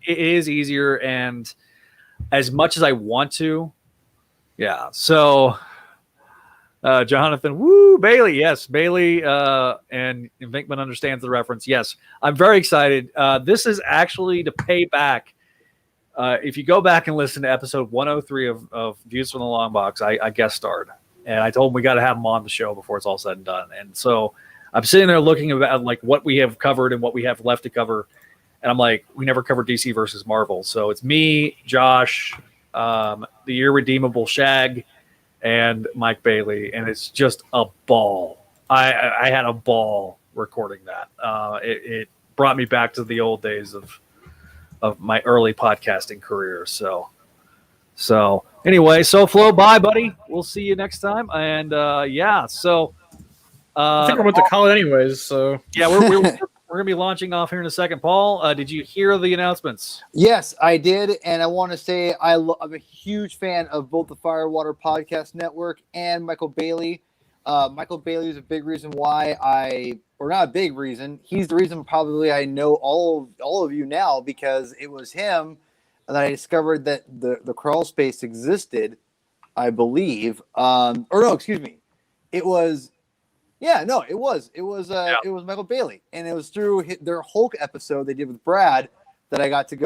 It is easier, and as much as I want to, yeah. So, Jonathan, Bailey, yes, Bailey, and Vinkman understands the reference. Yes, I'm very excited. This is actually to pay back. If you go back and listen to episode 103 of Views from the Long Box, I guest starred, and I told him we got to have him on the show before it's all said and done. And so I'm sitting there looking at like what we have covered and what we have left to cover, and I'm like, we never covered DC versus Marvel. So it's me, Josh, the irredeemable Shag, and Mike Bailey, and it's just a ball. I had a ball recording that. It brought me back to the old days of my early podcasting career. So anyway, Flo, bye, buddy. We'll see you next time. And yeah, so I think we're about to call it anyways. So yeah, we're gonna be launching off here in a second. Paul, did you hear the announcements? Yes, I did, and I want to say I'm a huge fan of both the Firewater Podcast Network and Michael Bailey. Michael Bailey is a big reason why or not a big reason. He's the reason probably I know all of you now, because it was him that I discovered that the crawl space existed, I believe. Or no, excuse me. It was Yeah, no, it was Michael Bailey, and it was through their Hulk episode they did with Brad that I got to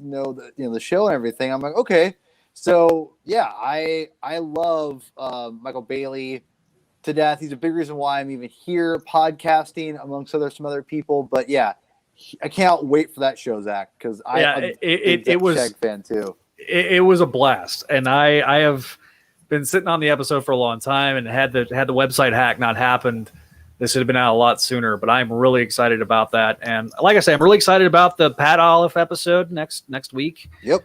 know the show and everything. I'm like, okay, so yeah, I love Michael Bailey to death. He's a big reason why I'm even here podcasting amongst some other people. But yeah, I can't wait for that show, Zach, because it was a fan too. It was a blast, and I have been sitting on the episode for a long time, and had the website hack not happened, this would have been out a lot sooner. But I'm really excited about that, and like I say, I'm really excited about the Pat Olive episode next week. Yep.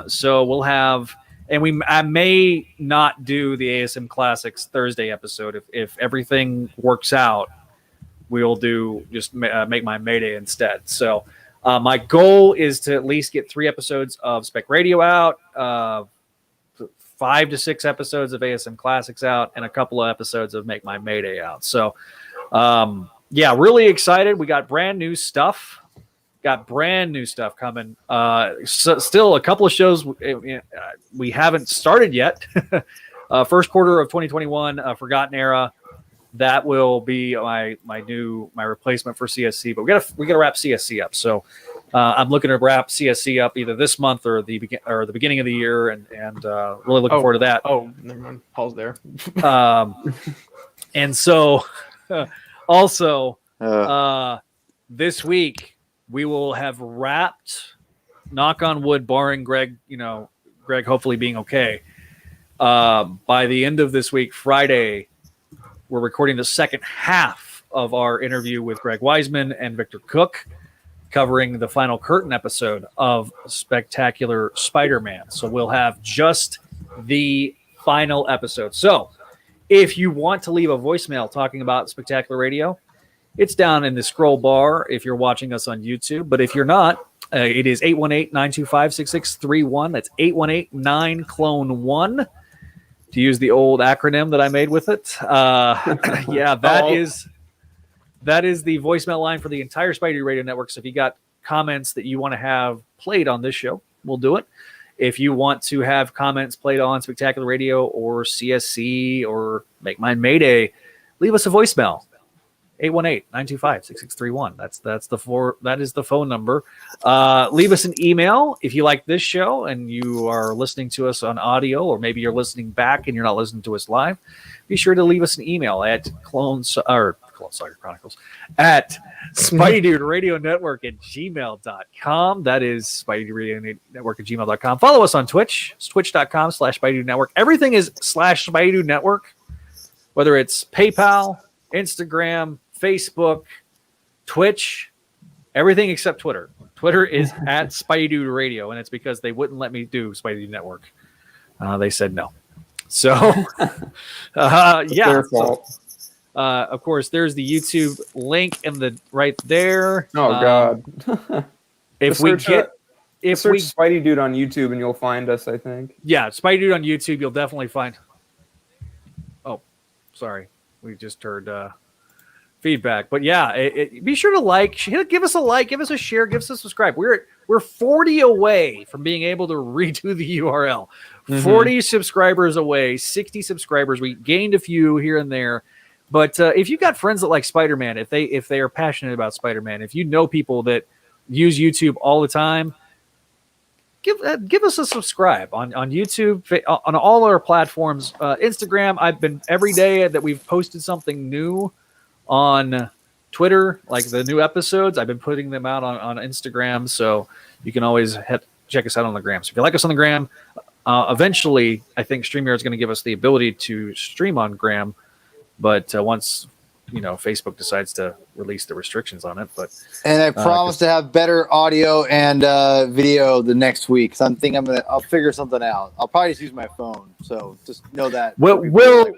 So we'll have, and I may not do the ASM Classics Thursday episode if everything works out. We'll do just make my Mayday instead. So my goal is to at least get 3 episodes of Spec Radio out, 5 to 6 episodes of ASM Classics out, and a couple of episodes of Make My Mayday out. So, yeah, really excited. We got brand new stuff. Coming. Still a couple of shows we haven't started yet. First quarter of 2021, Forgotten Era. That will be my replacement for CSC. But we gotta wrap CSC up. So I'm looking to wrap CSC up either this month or the beginning of the year, and really looking forward to that. Oh, never mind. Pause there. And so also this week we will have wrapped, knock on wood, barring Greg hopefully being okay. By the end of this week, Friday, we're recording the second half of our interview with Greg Wiseman and Victor Cook, covering the final curtain episode of Spectacular Spider-Man. So we'll have just the final episode. So if you want to leave a voicemail talking about Spectacular Radio, it's down in the scroll bar if you're watching us on YouTube. But if you're not, it is 818-925-6631. That's 818-9-CLONE-1. To use the old acronym that I made with it. Yeah, that is the voicemail line for the entire Spideydude Radio Network. So if you got comments that you want to have played on this show, we'll do it. If you want to have comments played on Spectacular Radio or CSC or Make Mine Mayday, leave us a voicemail. 818-925-6631. That is the phone number. Leave us an email if you like this show and you are listening to us on audio, or maybe you're listening back and you're not listening to us live. Be sure to leave us an email at Clone Saga Chronicles at Spideydude Radio Network at gmail.com. That is Spideydude Radio Network at gmail.com. Follow us on Twitch. It's twitch.com/Spideydude Network. Everything is /Spideydude Network, whether it's PayPal, Instagram, Facebook, Twitch, everything except Twitter. Twitter is at Spideydude Radio, and it's because they wouldn't let me do Spideydude Network. They said no. So, yeah. Their fault. Of course, there's the YouTube link right there. Oh God! If we search Spideydude on YouTube, and you'll find us, I think. Yeah, Spideydude on YouTube, you'll definitely find. Oh, sorry. We just heard feedback, but yeah, be sure to give us a like, give us a share, give us a subscribe. We're 40 away from being able to redo the URL. 40 subscribers away, 60 subscribers. We gained a few here and there, but if you got friends that like Spider-Man, if they are passionate about Spider-Man, if you know people that use YouTube all the time, give us a subscribe on YouTube, on all our platforms. Instagram, I've been every day that we've posted something new on Twitter, like the new episodes, I've been putting them out on Instagram, so you can always check us out on the gram. So if you like us on the gram, eventually I think StreamYard is going to give us the ability to stream on gram, but once Facebook decides to release the restrictions on it. And I promise to have better audio and video the next week. So I'll figure something out. I'll probably just use my phone. So just know that. We'll figure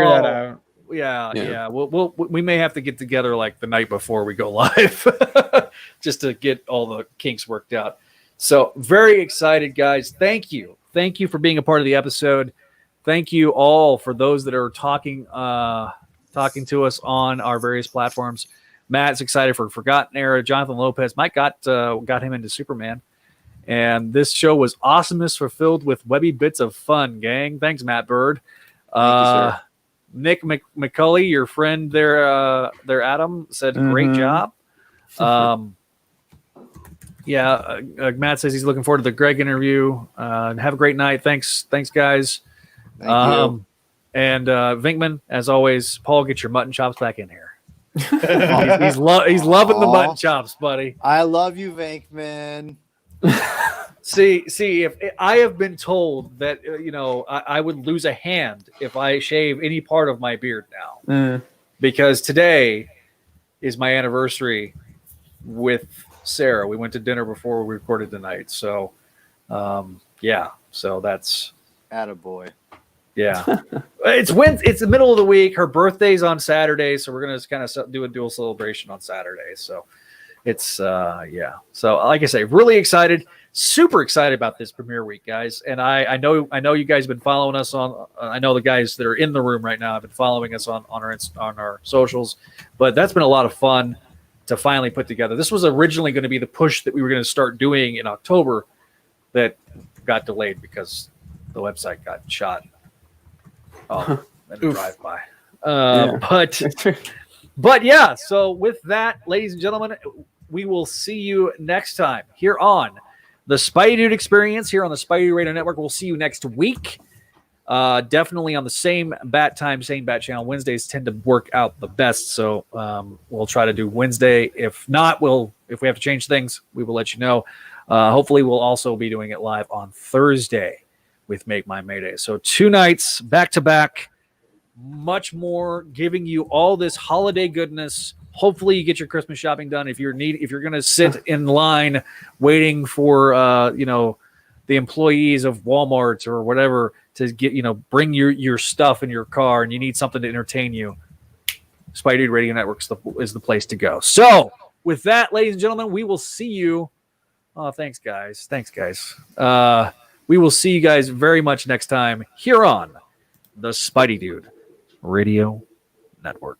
that out. Yeah. We may have to get together like the night before we go live, just to get all the kinks worked out. So very excited, guys. Thank you for being a part of the episode. Thank you all for those that are talking to us on our various platforms. Matt's excited for Forgotten Era. Jonathan Lopez, Mike got him into Superman. And this show was awesomeness fulfilled with webby bits of fun, gang. Thanks, Matt Bird. Thank you, sir. Nick McCulley, your friend there, Adam, said, great job. Matt says he's looking forward to the Greg interview. Have a great night. Thanks, guys. Thank you. And Vinkman, as always, Paul, get your mutton chops back in here. he's loving the mutton chops, buddy. I love you, Vinkman. See, if I have been told that I would lose a hand if I shave any part of my beard now, because today is my anniversary with Sarah. We went to dinner before we recorded tonight, so so that's attaboy. Yeah, it's the middle of the week. Her birthday's on Saturday, so we're gonna just kind of do a dual celebration on Saturday. So it's So like I say, really excited, super excited about this premiere week, guys. And I know you guys have been following us on. I know the guys that are in the room right now have been following us on our socials, but that's been a lot of fun to finally put together. This was originally going to be the push that we were going to start doing in October, that got delayed because the website got shot. In the drive-by. But yeah, so with that, ladies and gentlemen, we will see you next time here on the Spideydude Experience here on the Spideydude Radio Network. We'll see you next week. Definitely on the same bat time, same bat channel. Wednesdays tend to work out the best, so we'll try to do Wednesday. If not, if we have to change things, we will let you know. Hopefully, we'll also be doing it live on Thursday with Make My Mayday. So 2 nights back to back, much more, giving you all this holiday goodness. Hopefully you get your Christmas shopping done. If you're going to sit in line waiting for the employees of Walmart or whatever to get bring your stuff in your car, and you need something to entertain you, Spideydude Radio Network is the place to go. So with that, ladies and gentlemen, we will see you. Oh, thanks guys. We will see you guys very much next time here on the Spideydude Radio Network.